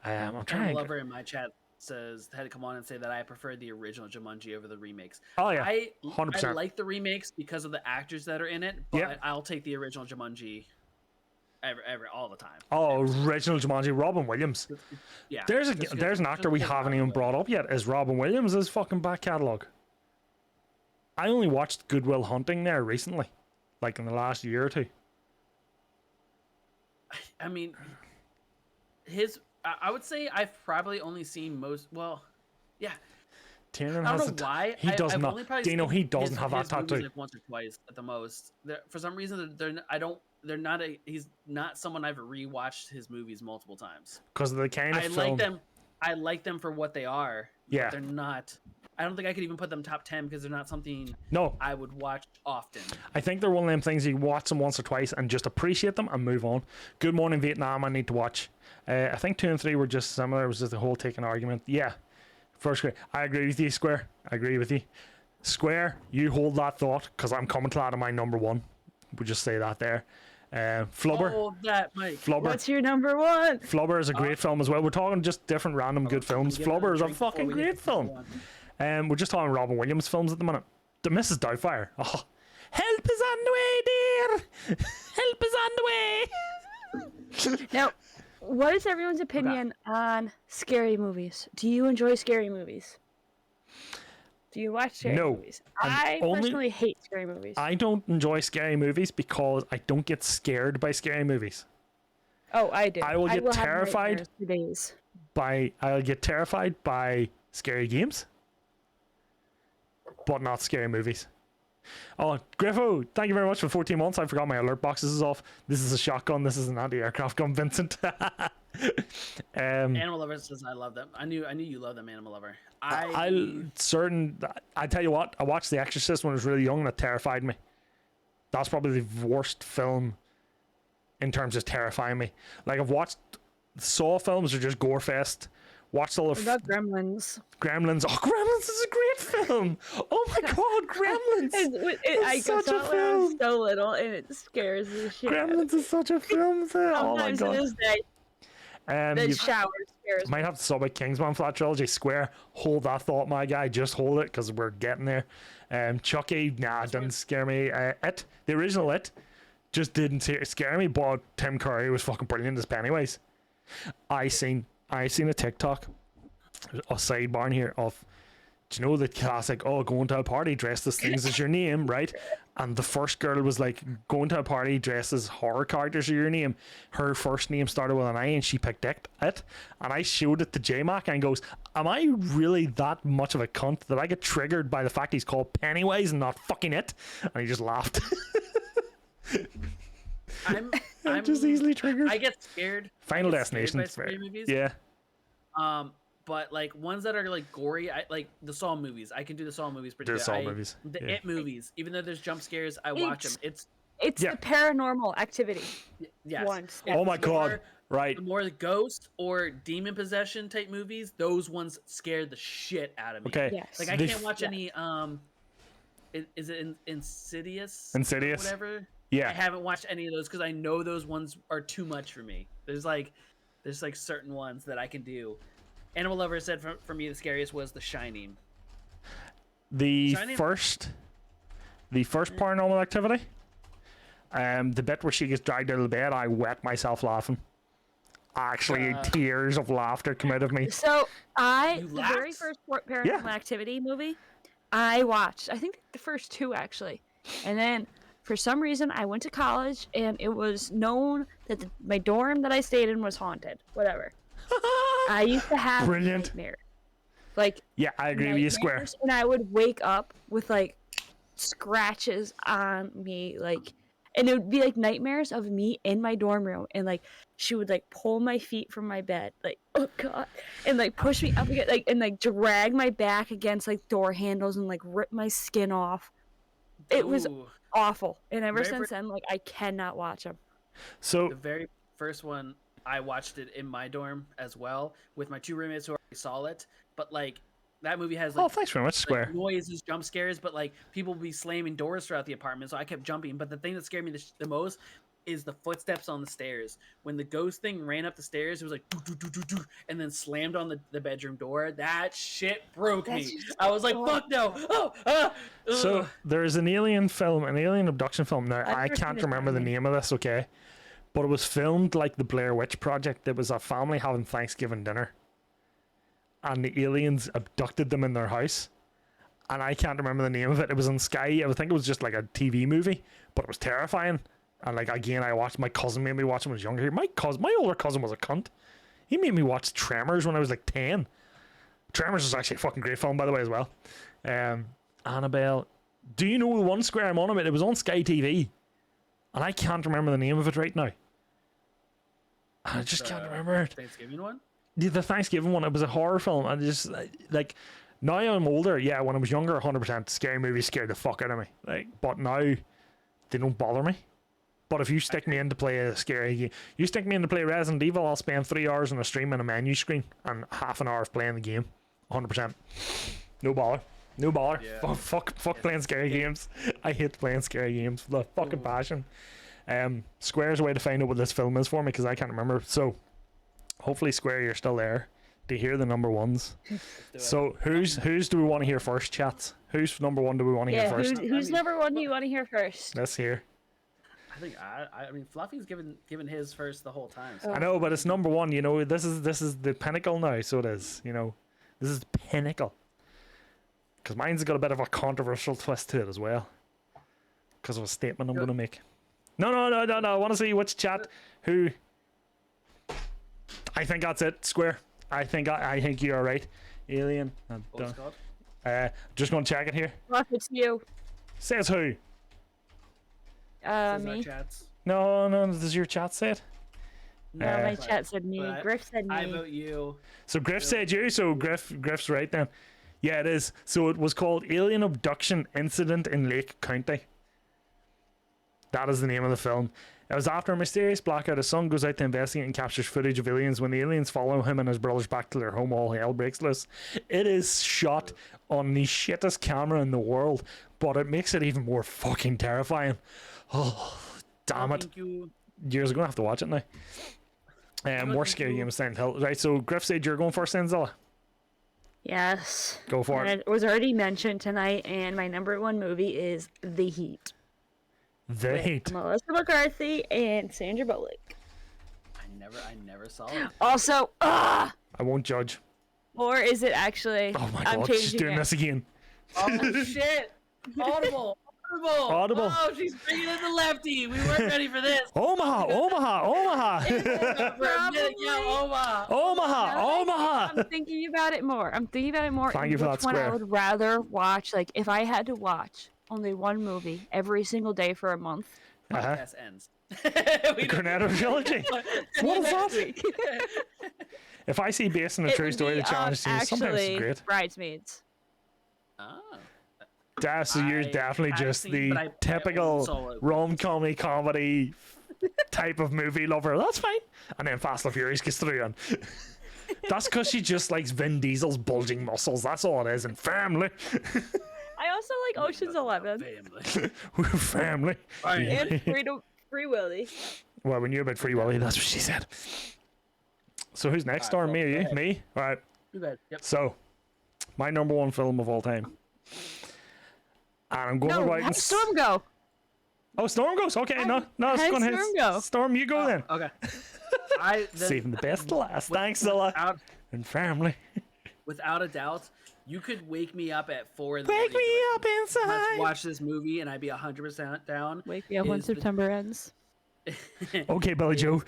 I'm trying. Lover in my chat says had to come on and say that I prefer the original Jumanji over the remakes. Oh yeah, 100%. I like the remakes because of the actors that are in it, but I'll take the original Jumanji all the time. Oh, original Jumanji, Robin Williams. Yeah, there's an actor we haven't even brought up yet. Is Robin Williams' fucking back catalogue? I only watched Good Will Hunting there recently, like in the last year or two. I mean, I would say I've probably only seen most. Well, yeah. Tiernan I don't know why. He does not. Dino, he doesn't have that tattoo. Like once or twice at the most. For some reason, he's not someone I've rewatched his movies multiple times. Because of the kind of film. I like them for what they are. Yeah. They're not. I don't think I could even put them top 10 because they're not something I would watch often. I think they're one of them things you watch them once or twice and just appreciate them and move on. Good Morning Vietnam, I need to watch. I think 2 and 3 were just similar. It was just the whole taking argument. Yeah. First grade. I agree with you, Square. I agree with you. Square, you hold that thought because I'm coming to that in my number 1. We'll just say that there. Flubber. Hold that, Mike. Flubber. What's your number 1? Flubber is a great film as well. We're talking just different random good films. Flubber is a fucking great film. We're just talking Robin Williams films at the minute. The Mrs. Doubtfire. Oh, help is on the way, dear. Help is on the way. Now, what is everyone's opinion on scary movies? Do you enjoy scary movies? Do you watch scary movies? I personally hate scary movies. I don't enjoy scary movies because I don't get scared by scary movies. Oh, I do. I will get terrified for days. I'll get terrified by scary games, but not scary movies. Oh, Griffo, thank you very much for 14 months. I forgot my alert boxes is off. This is a shotgun. This is an anti-aircraft gun, Vincent. Animal Lover says I love them. I knew you love them, Animal Lover. I tell you what, I watched The Exorcist when I was really young and it terrified me. That's probably the worst film in terms of terrifying me. Like, I've watched Saw films are just gore fest. Watched all of Gremlins. Gremlins. Oh, Gremlins is a great film. Oh my god, Gremlins. I such saw a it when I film. was so little and it scares the shit. Gremlins is such a film. Oh my god. The shower scares me. Might have to sub out Kingsman for that trilogy. Square, hold that thought, my guy. Just hold it because we're getting there. Chucky, didn't scare me. It, the original It, just didn't scare me. But Tim Curry was fucking brilliant as Pennywise. I seen a TikTok, a sidebar here of, do you know the classic, going to a party dressed as things as your name, right? And the first girl was like, going to a party dressed as horror characters are your name. Her first name started with an I and she picked it. And I showed it to J-Mac and goes, am I really that much of a cunt that I get triggered by the fact he's called Pennywise and not fucking It? And he just laughed. I'm just easily triggered. I get scared. Final Destination. By scary movies. Yeah. But like ones that are like gory, I like the Saw movies. I can do the Saw movies pretty The good. Saw movies. The It movies. Even though there's jump scares, I watch them. It's the Paranormal Activity. yes. Ones. Oh my god! Right. The more the ghost or demon possession type movies, those ones scare the shit out of me. Okay. Yes. Like I can't watch any. Is it Insidious? Insidious. Or whatever. Yeah. I haven't watched any of those because I know those ones are too much for me. There's like certain ones that I can do. Animal Lover said for me the scariest was The Shining. The Shining? first Paranormal Activity. The bit where she gets dragged out of the bed, I wet myself laughing. Actually, tears of laughter come out of me. So You the very laughed? first Paranormal Activity movie, I watched. I think the first two actually, and then for some reason I went to college and it was known that my dorm that I stayed in was haunted. Whatever. I used to have Brilliant. nightmares. Like Yeah, I agree with you, Square. nightmares, and I would wake up with like scratches on me, like, and it would be like nightmares of me in my dorm room, and like she would like pull my feet from my bed, like, oh god, and like push me up again, like, and like drag my back against like door handles and like rip my skin off. It was Ooh. awful, and ever Very since then, like, I cannot watch them. So The very first one, I watched it in my dorm as well with my two roommates who already saw it. But like that movie has like, thanks very much, Square. like noises, jump scares, but like people be slamming doors throughout the apartment, so I kept jumping. But the thing that scared me the most is the footsteps on the stairs. When the ghost thing ran up the stairs, it was like doo, doo, doo, doo, doo, and then slammed on the bedroom door. That shit broke me. I was like, fuck no. So there's an alien film, an alien abduction film. Now I never can't seen it, remember the name of this, okay? But it was filmed like the Blair Witch Project. There was a family having Thanksgiving dinner, and the aliens abducted them in their house. And I can't remember the name of it. It was on Sky. I think it was just like a TV movie, but it was terrifying. And like again, I watched. My cousin made me watch it when I was younger. My older cousin was a cunt. He made me watch Tremors when I was like 10. Tremors is actually a fucking great film, by the way, as well. Annabelle. Do you know the one, Square, I'm on about? It was on Sky TV, and I can't remember the name of it right now. I just can't remember it. Thanksgiving one? The Thanksgiving one. It was a horror film. And just like now I'm older. Yeah, when I was younger, 100% scary movies scared the fuck out of me. Like, but now they don't bother me. But if you stick me in to play a scary game, you stick me in to play Resident Evil, I'll spend 3 hours on a stream and a menu screen and half an hour of playing the game. 100%. No bother. No bother. Yeah. Fuck playing scary games. I hate playing scary games with a fucking passion. Square's a way to find out what this film is for me because I can't remember. So hopefully, Square, you're still there to hear the number ones. So who's do we want to hear first, chats? Who's number one do we want to hear first? Who's number one do you want to hear first? Let's hear. I think I mean Fluffy's given his first the whole time. So. I know, but it's number one. You know, this is the pinnacle now. So it is. You know, this is the pinnacle. Because mine's got a bit of a controversial twist to it as well. Because of a statement I'm going to make. No. I want to see which chat who. I think that's it, Square. I think you're right. Alien. Just going to check it here. Well, it's you. Says who? Says Me. our chats. No. Does your chat say it? No, my chat said me. But Griff said me. I vote you. So Griff said you. So Griff's right then. Yeah, it is. So it was called Alien Abduction Incident in Lake County. That is the name of the film. It was after a mysterious blackout. His son goes out to investigate and captures footage of aliens. When the aliens follow him and his brothers back to their home, all hell breaks loose. It is shot on the shittest camera in the world, but it makes it even more fucking terrifying. Oh, damn it. You. You're going to have to watch it now. More scary games than hell. Right, so Griff said you're going first then, Zilla. Yes. Go for And it. it was already mentioned tonight, and my number one movie is The Heat. The Heat. Melissa McCarthy and Sandra Bullock. I never saw it. Also, I won't judge. or is it actually? Oh my I'm god, she's changing doing it. this again. Oh shit! Audible. Audible. Oh, she's bringing in the lefty. We weren't ready for this. Omaha. For a minute, yeah, Omaha. I'm thinking about it more. Thank you for Which that, one I Square. would rather watch? Like, if I had to watch only one movie every single day for a month. Uh-huh. Podcast ends. The Cornetto trilogy. What is that? If I see based on a true story, the challenge seems sometimes actually great. Bridesmaids. Oh. So you're definitely just the typical rom-com comedy type of movie lover. That's fine. And then Fast and Furious gets through on. That's because she just likes Vin Diesel's bulging muscles. That's all it is. And family. I also like Ocean's 11. Family. We're family. And Free Willy. Well, we knew about Free Willy. That's what she said. So who's next? Storm, me or you? Me? All right. Yep. So, my number one film of all time. And I'm going to write. Have Storm go. Oh, Storm goes. Okay, no, it's going to Storm go. Storm, you go then. Okay. Saving the best to last. Thanks, Zilla. And family. Without a doubt, you could wake me up at 4 in the Wake morning. me up inside. Let's watch this movie, and I'd be 100% down. Wake me up when September ends. Okay, Billy Joe.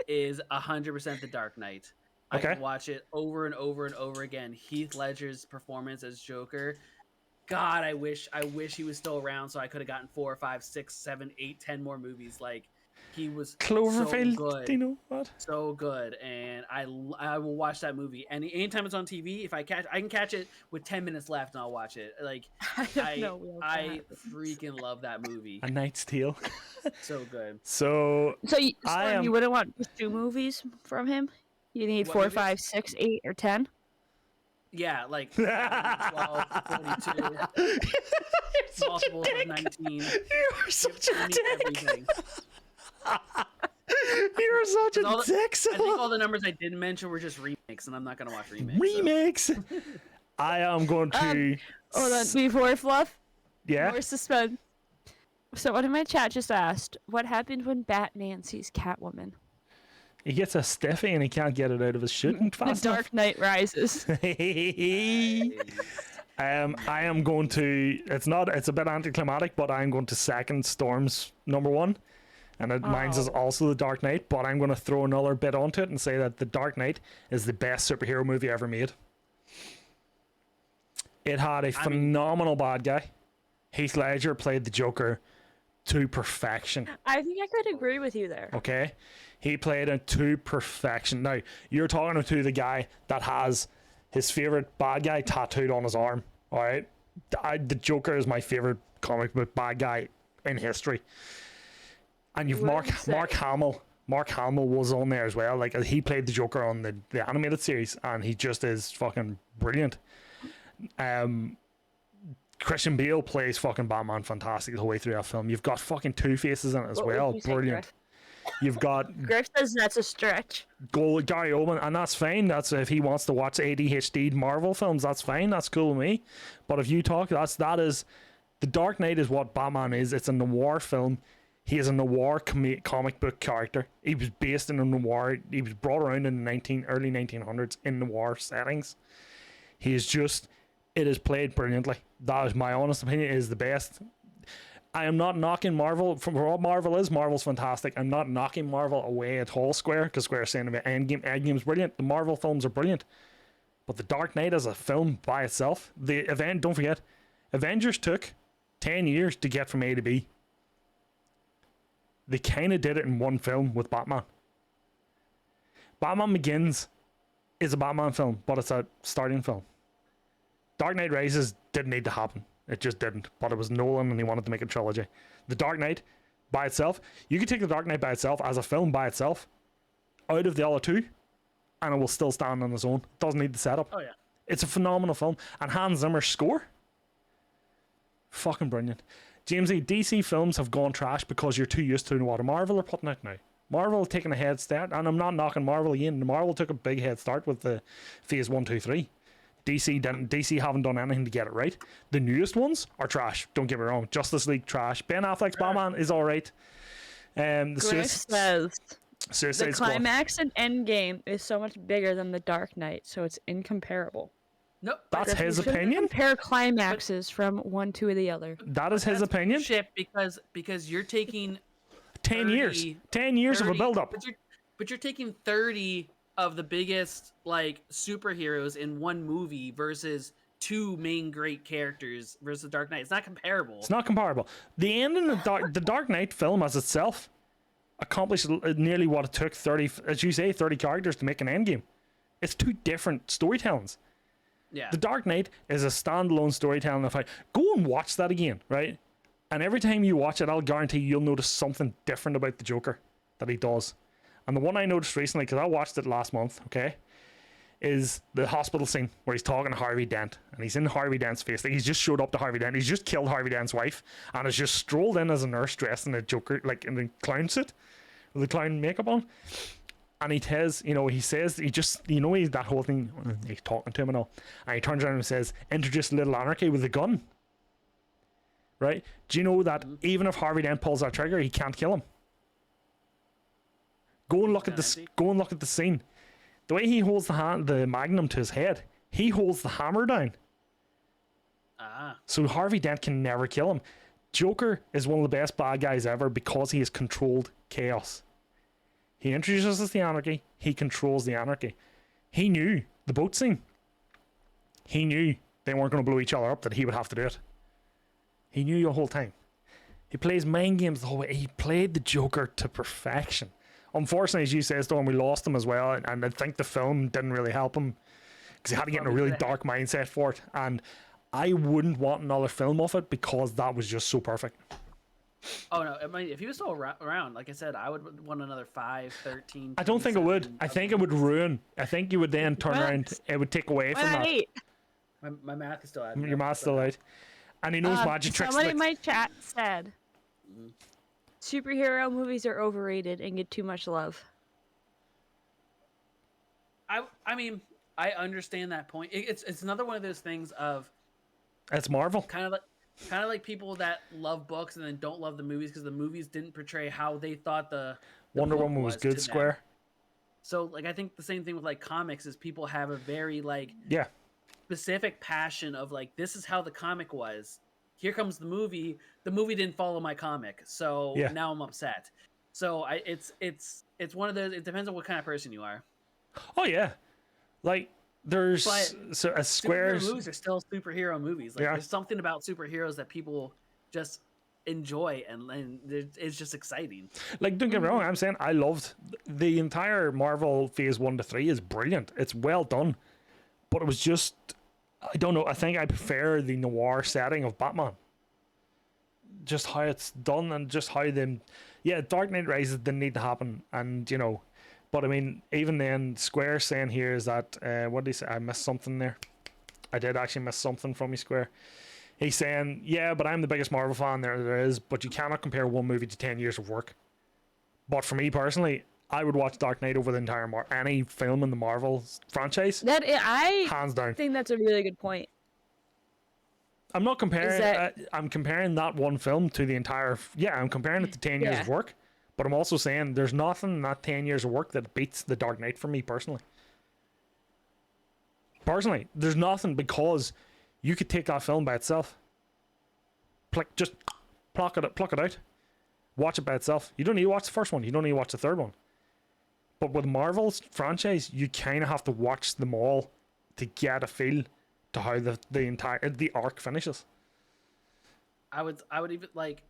Is 100% The Dark Knight. Okay. I can watch it over and over and over again. Heath Ledger's performance as Joker. God, I wish he was still around so I could have gotten 4, 5, 6, 7, 8, 10 more movies. Like, he was Cloverfield. so good. Do you know what? So good, and I will watch that movie anytime it's on TV. If I can catch it with 10 minutes left, and I'll watch it. Like, I freaking love that movie. A Knight's Tale. So good. So Storm, you wouldn't want just 2 movies from him? You need What 4, movies? 5, 6, 8, or 10? Yeah, like 12, 42, multiples of 19. You are such a dick. Everything. You are such a dick. I think all the numbers I didn't mention were just remakes, and I'm not going to watch remakes. Remakes. I am going to. Hold on, before Fluff, Yeah. more suspense. Someone in my chat just asked, what happened when Batman sees Catwoman? He gets a stiffy and he can't get it out of his shooting The fast Dark Knight Rises. enough. I am going to. It's a bit anticlimactic, but I'm going to second Storm's number one, and mine's is also The Dark Knight. But I'm going to throw another bit onto it and say that The Dark Knight is the best superhero movie ever made. It had a phenomenal bad guy. Heath Ledger played the Joker to perfection. I think I could agree with you there. Okay, he played it to perfection. Now you're talking to the guy that has his favorite bad guy tattooed on his arm. All right, the Joker is my favorite comic book bad guy in history. And you've Mark Hamill. Mark Hamill was on there as well. Like, he played the Joker on the animated series, and he just is fucking brilliant. Christian Bale plays fucking Batman fantastic the whole way through that film. You've got fucking Two-Faces in it as well. Brilliant. You've got Griff says that's a stretch. Gary Oldman, and that's fine. That's if he wants to watch ADHD Marvel films, that's fine. That's cool with me. But if you talk, that is The Dark Knight is what Batman is. It's a noir film. He is a noir comic book character. He was based in a noir. He was brought around in the early 1900s in noir settings. He is just. It is played brilliantly. That is my honest opinion. It is the best. I am not knocking Marvel from what Marvel is. Marvel's fantastic. I'm not knocking Marvel away at all. Square, because Square is saying about Endgame's brilliant. The Marvel films are brilliant, but The Dark Knight as a film by itself, the event. Don't forget, Avengers took 10 years to get from A to B. They kind of did it in one film with Batman. Batman Begins is a Batman film, but it's a starting film. Dark Knight Rises didn't need to happen. It just didn't. But it was Nolan and he wanted to make a trilogy. The Dark Knight by itself, you could take The Dark Knight by itself as a film by itself out of the other two, and it will still stand on its own. It doesn't need the setup. Oh, yeah. It's a phenomenal film. And Hans Zimmer's score, fucking brilliant. Jamesy, DC films have gone trash because you're too used to what Marvel are putting out now. Marvel have taken a head start, and I'm not knocking Marvel again. Marvel took a big head start with the Phase 1, 2, 3. DC haven't done anything to get it right. The newest ones are trash. Don't get me wrong. Justice League trash. Ben Affleck's Batman is all right. Griff says Suicide the climax in Endgame is so much bigger than The Dark Knight, so it's incomparable. Nope. That's his You shouldn't opinion. Compare climaxes from one to the other. That is his opinion. Shit, because you're taking 10 years. 10 years of a build-up. But you're taking 30 of the biggest like superheroes in one movie versus two main great characters versus Dark Knight. It's not comparable. It's not comparable. The ending of the Dark Knight film as itself, accomplished nearly what it took 30, as you say, 30 characters to make an Endgame. It's two different storytellings. Yeah. The Dark Knight is a standalone storytelling. If I go and watch that again, right? And every time you watch it, I'll guarantee you'll notice something different about the Joker that he does. And the one I noticed recently, because I watched it last month, okay, is the hospital scene where he's talking to Harvey Dent, and he's in Harvey Dent's face. Like, he's just showed up to Harvey Dent. He's just killed Harvey Dent's wife, and has just strolled in as a nurse dressed in a Joker, like in the clown suit with the clown makeup on. And he says, he says, he's that whole thing, he's talking to him and all. And he turns around and says, introduce little anarchy with a gun. Right? Do you know that even if Harvey Dent pulls that trigger, he can't kill him? Go and look at the scene. The way he holds the magnum to his head, he holds the hammer down. So Harvey Dent can never kill him. Joker is one of the best bad guys ever because he has controlled chaos. He introduces us the anarchy. He controls the anarchy. He knew the boat scene. He knew they weren't going to blow each other up, that he would have to do it. He knew the whole time. He plays mind games the whole way. He played the Joker to perfection. Unfortunately, as you say, Storm, we lost him as well, and I think the film didn't really help him because he had to get in a really dark mindset for it. And I wouldn't want another film of it because that was just so perfect. Oh no! If he was still around, like I said, I would want another 5, 13. I don't think it would. I think it would ruin. I think you would then turn around. It would take away from that. My math is still out. Your math's still out. And he knows magic tricks. Somebody in my chat said superhero movies are overrated and get too much love. I mean, I understand that point. It's another one of those things of. It's Marvel. Kind of like people that love books and then don't love the movies because the movies didn't portray how they thought the Wonder Woman was good, Square. So like I think the same thing with like comics is people have a very like specific passion of like, this is how the comic was. Here comes the movie. The movie didn't follow my comic, so now I'm upset. So it's one of those. It depends on what kind of person you are. Oh yeah, like there's a Square movies are still superhero movies. Like there's something about superheroes that people just enjoy, and it's just exciting. Like don't get me wrong, I'm saying I loved the entire Marvel Phase 1 to 3 is brilliant. It's well done, but it was just. I don't know. I think I prefer the noir setting of Batman. Just how it's done and just how them. Yeah, Dark Knight Rises didn't need to happen, and but I mean, even then, Square saying here is that what did he say? I missed something there. I did actually miss something from me, Square. He's saying, yeah, but I'm the biggest Marvel fan there is, but you cannot compare one movie to 10 years of work. But for me personally, I would watch Dark Knight over the entire any film in the Marvel franchise. Hands down. I think that's a really good point. I'm not comparing. I'm comparing that one film to the entire. Yeah, I'm comparing it to 10 years of work. But I'm also saying there's nothing in that 10 years of work that beats the Dark Knight for me personally. Personally, there's nothing, because you could take that film by itself. Just pluck it out. Watch it by itself. You don't need to watch the first one. You don't need to watch the third one. But with Marvel's franchise, you kind of have to watch them all to get a feel to how the arc finishes. I would even like.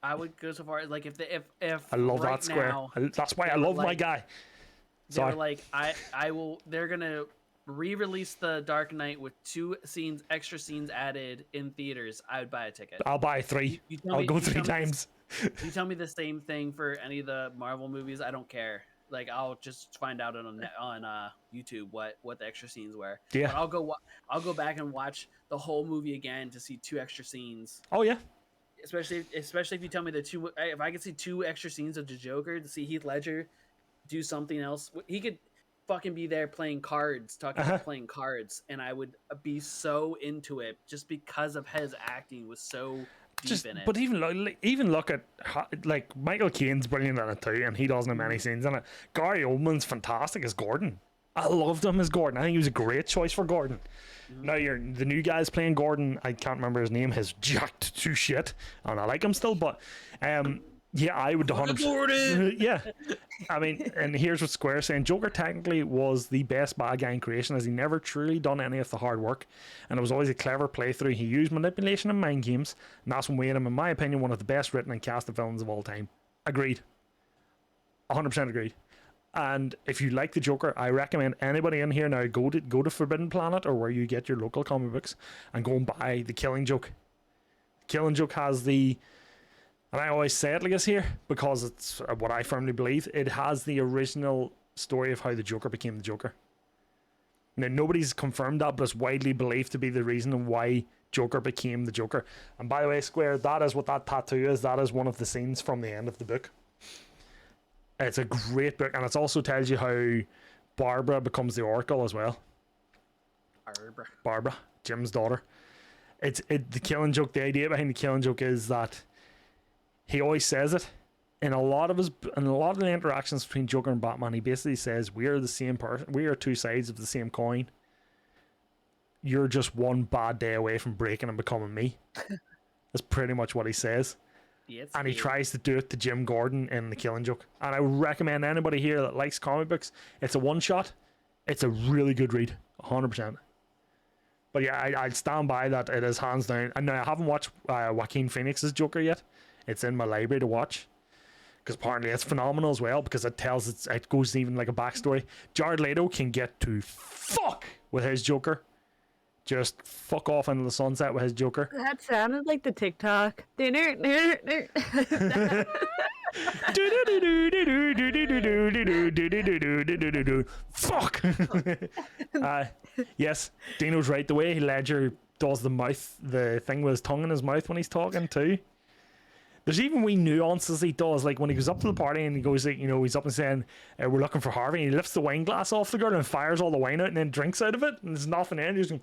I would go so far as like if I love right that Square. Now, that's why I love my guy. They're like I will. They're gonna re-release the Dark Knight with extra scenes added in theaters. I would buy a ticket. I'll buy 3. I'll go 3 times. You tell me the same thing for any of the Marvel movies. I don't care. Like I'll just find out on YouTube what the extra scenes were. Yeah. But I'll go back and watch the whole movie again to see 2 extra scenes. Oh yeah. Especially if you tell me if I could see 2 extra scenes of the Joker, to see Heath Ledger do something else, he could fucking be there playing cards, talking about playing cards, and I would be so into it just because of his acting was so deep in it. But even look at like Michael Caine's brilliant in it too, and he doesn't have many scenes in it. Gary Oldman's fantastic as Gordon. I loved him as Gordon. I think he was a great choice for Gordon. Now the new guy's playing Gordon. I can't remember his name. Has jacked to shit, and I like him still. But yeah, I would 100%. Yeah, I mean, and here's what Square saying: Joker technically was the best bad guy in creation, as he never truly done any of the hard work, and it was always a clever playthrough. He used manipulation and mind games, and that's what made him, in my opinion, one of the best written and casted villains of all time. Agreed, 100% agreed. And if you like the Joker, I recommend anybody in here now go to Forbidden Planet or where you get your local comic books and go and buy The Killing Joke. Killing Joke has and I always say it like this here because it's what I firmly believe, it has the original story of how the Joker became the Joker. Now, nobody's confirmed that, but it's widely believed to be the reason why Joker became the Joker. And by the way, Square, that is what that tattoo is. That is one of the scenes from the end of the book. It's a great book, and it also tells you how Barbara becomes the Oracle as well. Barbara, Jim's daughter. The Killing Joke. The idea behind the Killing Joke is that he always says it in a lot of the interactions between Joker and Batman. He basically says, "We are the same person. We are two sides of the same coin. You're just one bad day away from breaking and becoming me." That's pretty much what he says. And he tries to do it to Jim Gordon in The Killing Joke. And I would recommend anybody here that likes comic books, it's a one-shot. It's a really good read, 100%. But yeah, I'd stand by that. It is hands down. And now I haven't watched Joaquin Phoenix's Joker yet. It's in my library to watch. Because apparently it's phenomenal as well, because it goes even like a backstory. Jared Leto can get to fuck with his Joker. Just fuck off into the sunset with his Joker. That sounded like the TikTok. Fuck. Yes, Dino's right. The way Ledger does the thing with his tongue in his mouth when he's talking too. There's even wee nuances he does, like when he goes up to the party and he goes, like, he's up and saying, "We're looking for Harvey," and he lifts the wine glass off the girl and fires all the wine out and then drinks out of it, and there's nothing in it.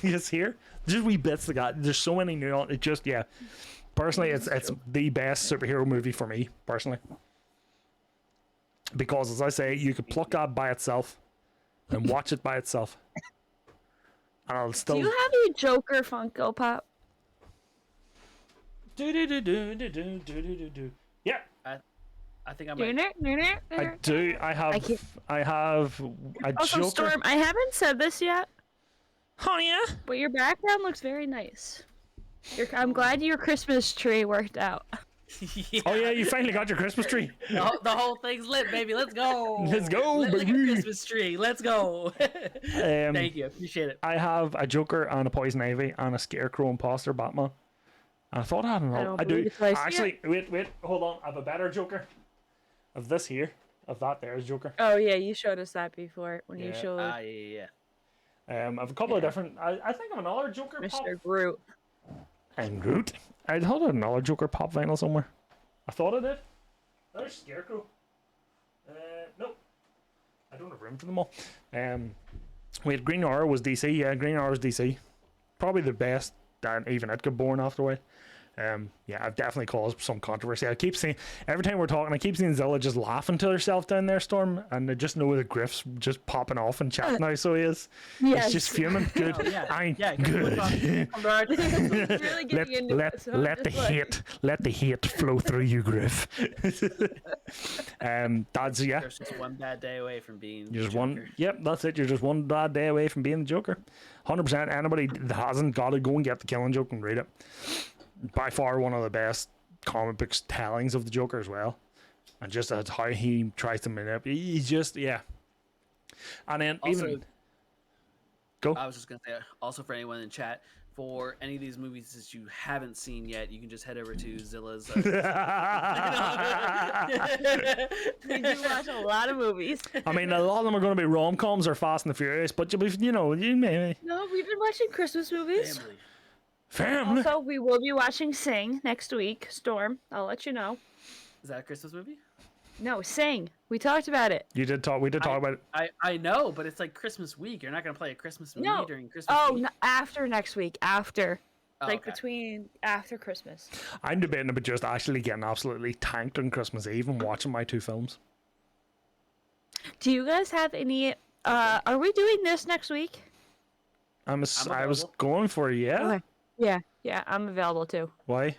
Just here, just wee bits like that. There's so many nuances. It just, yeah. Personally, it's the best superhero movie for me, personally, because as I say, you could pluck that by itself and watch it by itself, and I'll still. Do you have your Joker Funko Pop? Yeah. I think I might. I do. I have a also, Joker. Storm, I haven't said this yet. Oh yeah. But your background looks very nice. I'm glad your Christmas tree worked out. Yeah. Oh yeah, you finally got your Christmas tree. The whole thing's lit, baby. Let's go. Let's go, baby. Like a Christmas tree. Let's go. Thank you. Appreciate it. I have a Joker and a Poison Ivy and a Scarecrow imposter Batman. And I thought I had another. I do. Actually, wait, hold on. I have a better Joker. Of this here. Of that there's Joker. Oh yeah, you showed us that before when you showed. Yeah. I have a couple of different. I think I have another Joker. Mr. Pop. Groot. And Groot. I thought I had another Joker pop vinyl somewhere. I thought I did. There's Scarecrow. Nope. I don't have room for them all. Wait, Green Arrow was DC. Yeah, Green Arrow was DC. Probably the best that even it got born after a while. Yeah, I've definitely caused some controversy. I keep seeing, every time we're talking, I keep seeing Zilla just laughing to herself down there, Storm, and I just know the Griff's just popping off in chat now, so he is. Yes. He's just fuming. Good. Oh, yeah. Good. Really getting into let the hate flow through you, Griff. That's yeah. You're just one bad day away from being You're just Joker. one. Yep, that's it. You're just one bad day away from being the Joker. 100%. Anybody that hasn't got to go and get The Killing Joke and read it. By far one of the best comic books tellings of the Joker as well, and just that's how he tries to manipulate. He's just and then also, even go. I was just gonna say, also for anyone in chat, for any of these movies that you haven't seen yet, you can just head over to Zilla's. We do watch a lot of movies. I mean, a lot of them are going to be rom-coms or Fast and the Furious, but you maybe. No, we've been watching Christmas movies. Family. Also, we will be watching Sing next week. Storm, I'll let you know. Is that a Christmas movie? No, Sing. We talked about it. We did talk about it. I know, but it's like Christmas week. You're not gonna play a Christmas movie during Christmas week. No, after next week. After. Okay. Between after Christmas. I'm debating about just actually getting absolutely tanked on Christmas Eve and watching my two films. Do you guys have any are we doing this next week? I was going for Okay. Yeah, I'm available too. Why?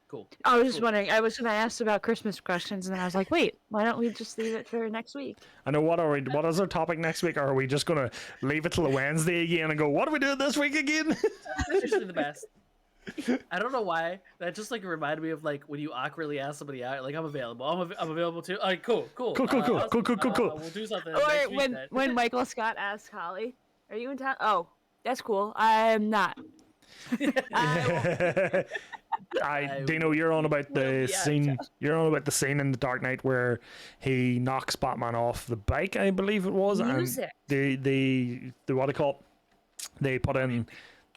Cool. I was just wondering. I was going to ask about Christmas questions, and then I was like, wait, why don't we just leave it for next week? I know. What is our topic next week? Or are we just going to leave it till a Wednesday again and go, what are we doing this week again? That's usually the best. I don't know why. That just like reminded me of like when you awkwardly ask somebody out, like I'm available. I'm available too. All right, cool. Cool. We'll do something. Or next week, when Michael Scott asked Holly, "Are you in town?" Oh, that's cool. I'm not. Dino, you're on about the scene. You're on about the scene in The Dark Knight where he knocks Batman off the bike, I believe it was, Music. and the what do you call it? They put in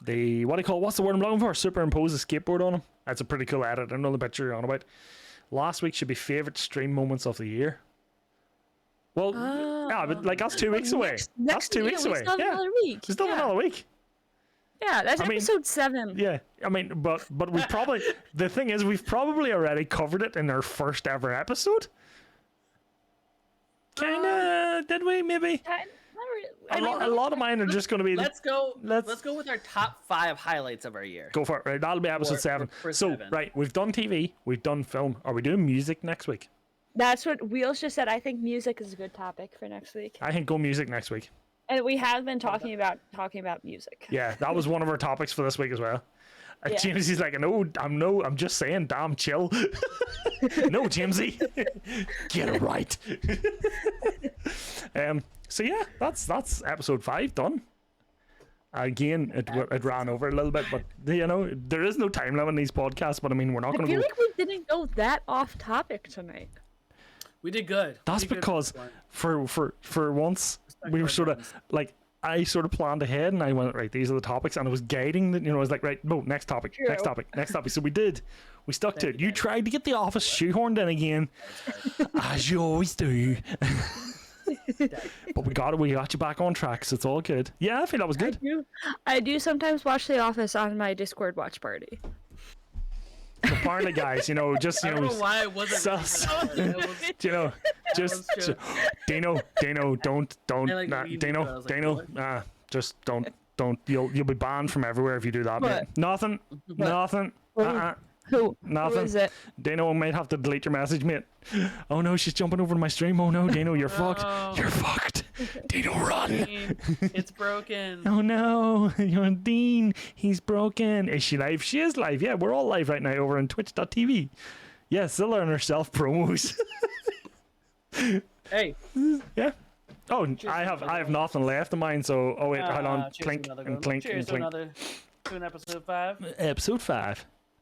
the what do you call it? What's the word I'm looking for? Superimpose a skateboard on him. That's a pretty cool edit. I know the picture you're on about. Last week should be favorite stream moments of the year. Well, yeah, but like that's 2 weeks away. That's 2 weeks away. We still have another week. We still have another week. Yeah, that's episode 7. Yeah, I mean, but we probably the thing is we've probably already covered it in our first ever episode. Kinda, did we? Maybe. A lot of mine are just going to be. Let's go with our top 5 highlights of our year. Go for it. Right, that'll be episode 7. So 7. right, we've done TV, we've done film. Are we doing music next week? That's what Wheels just said. I think music is a good topic for next week. I think go music next week. And we have been talking about music. Yeah, that was one of our topics for this week as well. Yeah. Jamesie's like, I'm just saying, damn, chill. No, Jamesy, get it right. So yeah, that's episode 5 done. Again, it ran over a little bit, but you know there is no time limit in these podcasts. But I mean, we're not going to I go. feel like we didn't go that off topic tonight. We did good. That's because for once we were sort of like I sort of planned ahead and I went right. These are the topics, and I was guiding that. You know, I was like, right, no, next topic, True. next topic, next topic. So we did. We stuck to it. You tried to get The Office shoehorned in again, as you always do. But we got it. We got you back on track, so it's all good. Yeah, I feel that was good. I do sometimes watch The Office on my Discord watch party. So apparently, guys, you know, just I don't know why it wasn't. you know, just Dino, don't, like nah, you Dino, knew, I was like, Dino, what? just don't. You'll be banned from everywhere if you do that. What? Mate. Nothing. Who Nothing. Who is it? Dino might have to delete your message, mate. Oh no, she's jumping over to my stream. Oh no, Dino, you're fucked. You're fucked. Dino, run. It's broken. Oh no, you're Dean. He's broken. Is she live? She is live. Yeah, we're all live right now over on twitch.tv. Yeah, Zilla and herself promos. Hey. Yeah. Oh, I have nothing left of mine. So, oh wait, hold on. Clink and clink Cheers and clink. to episode 5. Episode 5.